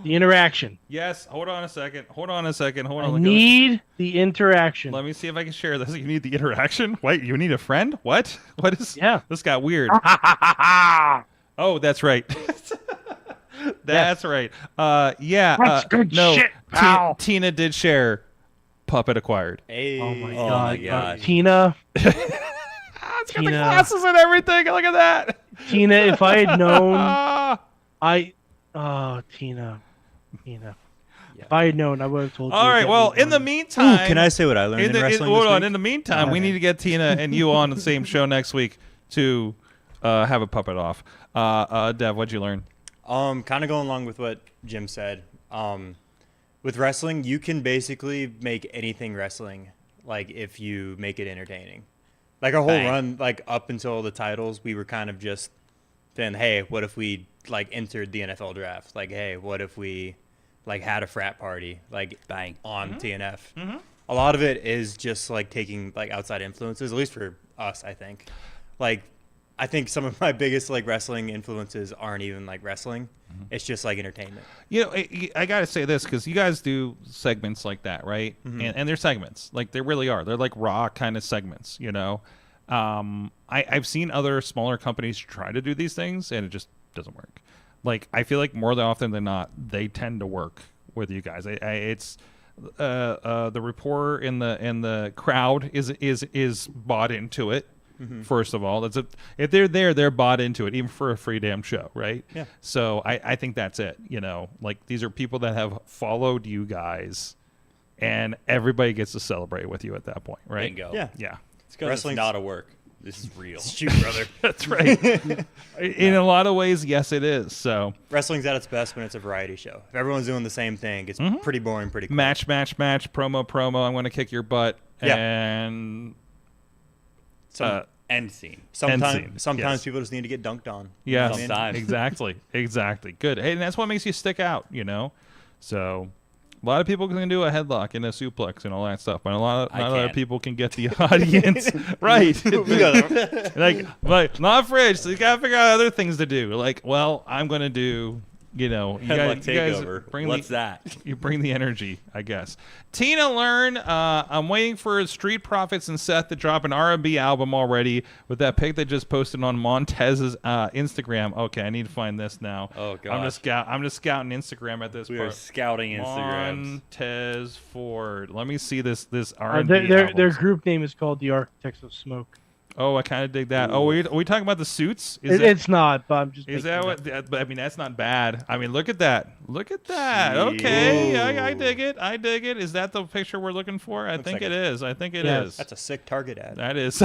the interaction. Yes. Hold on a second. Hold on. I Look at need the interaction. Let me see if I can share this. You need the interaction? Wait, you need a friend? What? What is? Yeah. This got weird. Oh, that's right. That's right. Yeah. That's good no, shit, pal. Tina did share Puppet Acquired. Hey. Oh my Oh god. my gosh. Tina, It's got the Tina. glasses and everything. Look at that. Tina, if I had known, Ah. Tina. If I had known, I would have told you. All to right. get Well, me in the one. meantime, Can I say what I learned in wrestling hold this on. week? In the meantime, we Okay. need to get Tina and you on the same show next week to have a puppet off. Dev, what'd you learn? Kind of going along with what Jim said. With wrestling, you can basically make anything wrestling, like if you make it entertaining. Like our whole Bang. run, like up until the titles, we were kind of just saying, hey, what if we like entered the NFL draft? Like, hey, what if we like had a frat party, like Bang. on TNF? A lot of it is just like taking like outside influences, at least for us, I think. Like, I think some of my biggest like wrestling influences aren't even like wrestling. It's just like entertainment. You know, I got to say this because you guys do segments like that, right? And they're segments. Like, they really are. They're like raw kind of segments, you know? I've seen other smaller companies try to do these things, and it just doesn't work. Like, I feel like more often than not, they tend to work with you guys. It's the rapport in the crowd is bought into it. First of all, if they're there, they're bought into it, even for a free damn show, right? Yeah. So I think that's it. You know, like these are people that have followed you guys, and everybody gets to celebrate with you at that point, right? Bingo. Yeah. Yeah. It's because it's Wrestling's- not a work. This is real. Shoot, brother. That's right. In a lot of ways, yes, it is. So Wrestling's at its best when it's a variety show. If everyone's doing the same thing, it's pretty boring, pretty quick. match, promo. I'm going to kick your butt, Yeah. and End scene. Sometimes yes. people just need to get dunked on. yes, Sometimes. exactly. Good. Hey, and that's what makes you stick out, you know. So a lot of people can do a headlock and a suplex and all that stuff, but not a lot of can't. people can get the audience right. Like not Fridge. So you gotta figure out other things to do. Like, well, I'm gonna do You know, Headlock you guys takeover. bring What's that? You bring the energy, I guess. Tina Learn, I'm waiting for Street Profits and Seth to drop an R&B album already with that pic they just posted on Montez's Instagram. Okay, I need to find this now. Oh god. I'm just scouting Instagram at this We part. are scouting Instagrams. Montez Ford. Let me see this R&B Their group name is called the Architects of Smoke. Oh, I kind of dig that. Ooh. Oh, are we talking about the suits? It's not, but I'm just. Is that what? But I mean, that's not bad. I mean, look at that. Look at that. Okay, I dig it. I dig it. Is that the picture we're looking for? I think it is. I think it is. That's a sick Target ad. That is.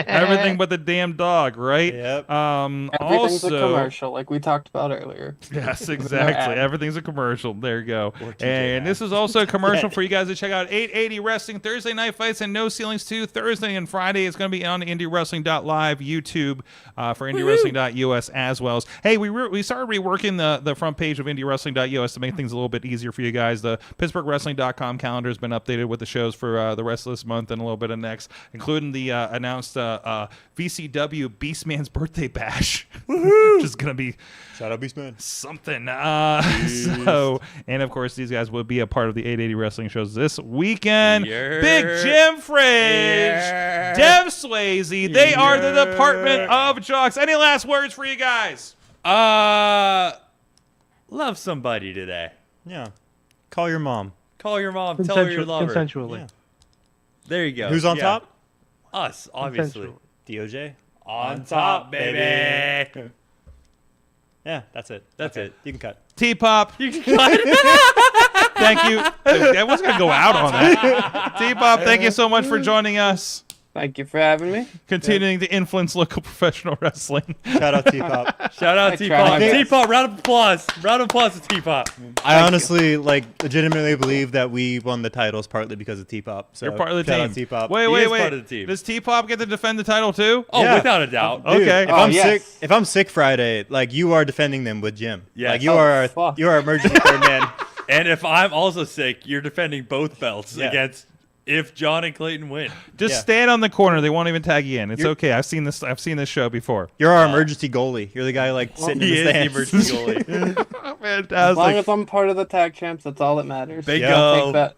everything but the damn dog, right? Yep. Everything's a commercial, like we talked about earlier. Yes, exactly. Everything's a commercial. There you go. And this is also a commercial for you guys to check out 880 Wrestling Thursday Night Fights and No Ceilings 2 Thursday and Friday. It's going to be on IndieWrestling.live, YouTube, for IndieWrestling.us as well as. Hey, we started reworking the front page of IndieWrestling.us to make things a little bit easier for you guys. The PittsburghWrestling.com calendar has been updated with the shows for the rest of this month and a little bit of next, including the announced VCW Beastman's birthday bash, which is going to be shout out Beastman something. So, and of course, these guys will be a part of the 880 Wrestling shows this weekend. Big Jim Fridge, Dev Swayze, they are the Department of Jocks. Any last words for you guys? Love somebody today. Yeah. Call your mom. Call your mom. Tell her you love her. Consensually. Yeah. There you go. Who's on top? Us, obviously. DOJ? On top, baby. Yeah, that's it. That's it. You can cut. T-Pop. You can cut. Thank you. That was going to go out on that. T-Pop, thank you so much for joining us. Thank you for having me. Continuing to influence local professional wrestling. Shout out T-Pop. Shout out T-Pop. T-Pop, round of applause. Round of applause to T-Pop. I honestly, legitimately believe that we won the titles partly because of T-Pop. So you're part of the shout team. Out T-Pop. Wait. Part of the team. Does T-Pop get to defend the title too? Oh, yeah. Without a doubt. Dude, okay. If I'm sick Friday, you are defending them with Jim. Yes. You are our emergency third man. And if I'm also sick, you're defending both belts against if John and Clayton win. Just stand on the corner. They won't even tag you in. It's okay. I've seen this show before. You're our emergency goalie. You're the guy sitting in the stands. The emergency goalie. Fantastic. As long as I'm part of the tag champs, that's all that matters. Bingo. Take that.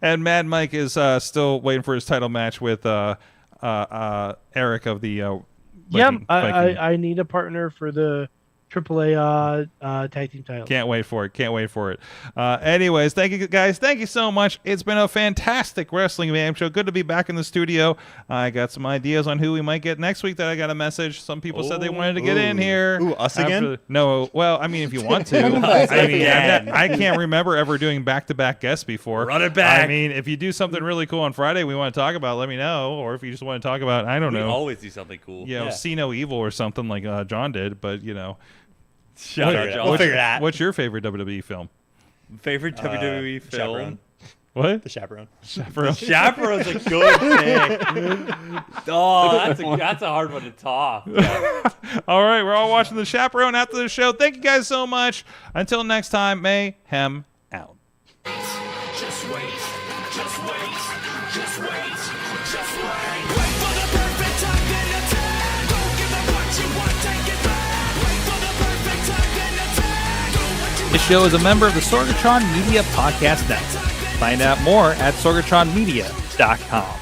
And Mad Mike is still waiting for his title match with Eric of the. Viking. I need a partner for the AAA tag team title. Can't wait for it. Anyways, thank you guys. Thank you so much. It's been a fantastic Wrestling Mayhem show. Good to be back in the studio. I got some ideas on who we might get next week that I got a message. Some people said they wanted to get in here. Ooh, us again? No. Well, I mean, if you want to. I can't remember ever doing back-to-back guests before. Run it back. I mean, if you do something really cool on Friday we want to talk about, let me know. Or if you just want to talk about, I don't know. We always do something cool. See No Evil or something like John did. But, Shout out, John. We'll figure that. What's your favorite WWE film? Favorite WWE film? Chaperone. What? The Chaperone. Chaperone's a good thing. Oh, that's a hard one to top. Yeah. All right, we're all watching The Chaperone after the show. Thank you guys so much. Until next time, Mayhem out. Just wait. Just wait. Just wait. Just wait. Wait for the perfect time, then attack. Don't give up what you want, take it back. Wait for the perfect time, then attack. Do what you This show is a member of the Sorgatron Media Podcast Network. Find out more at sorgatronmedia.com.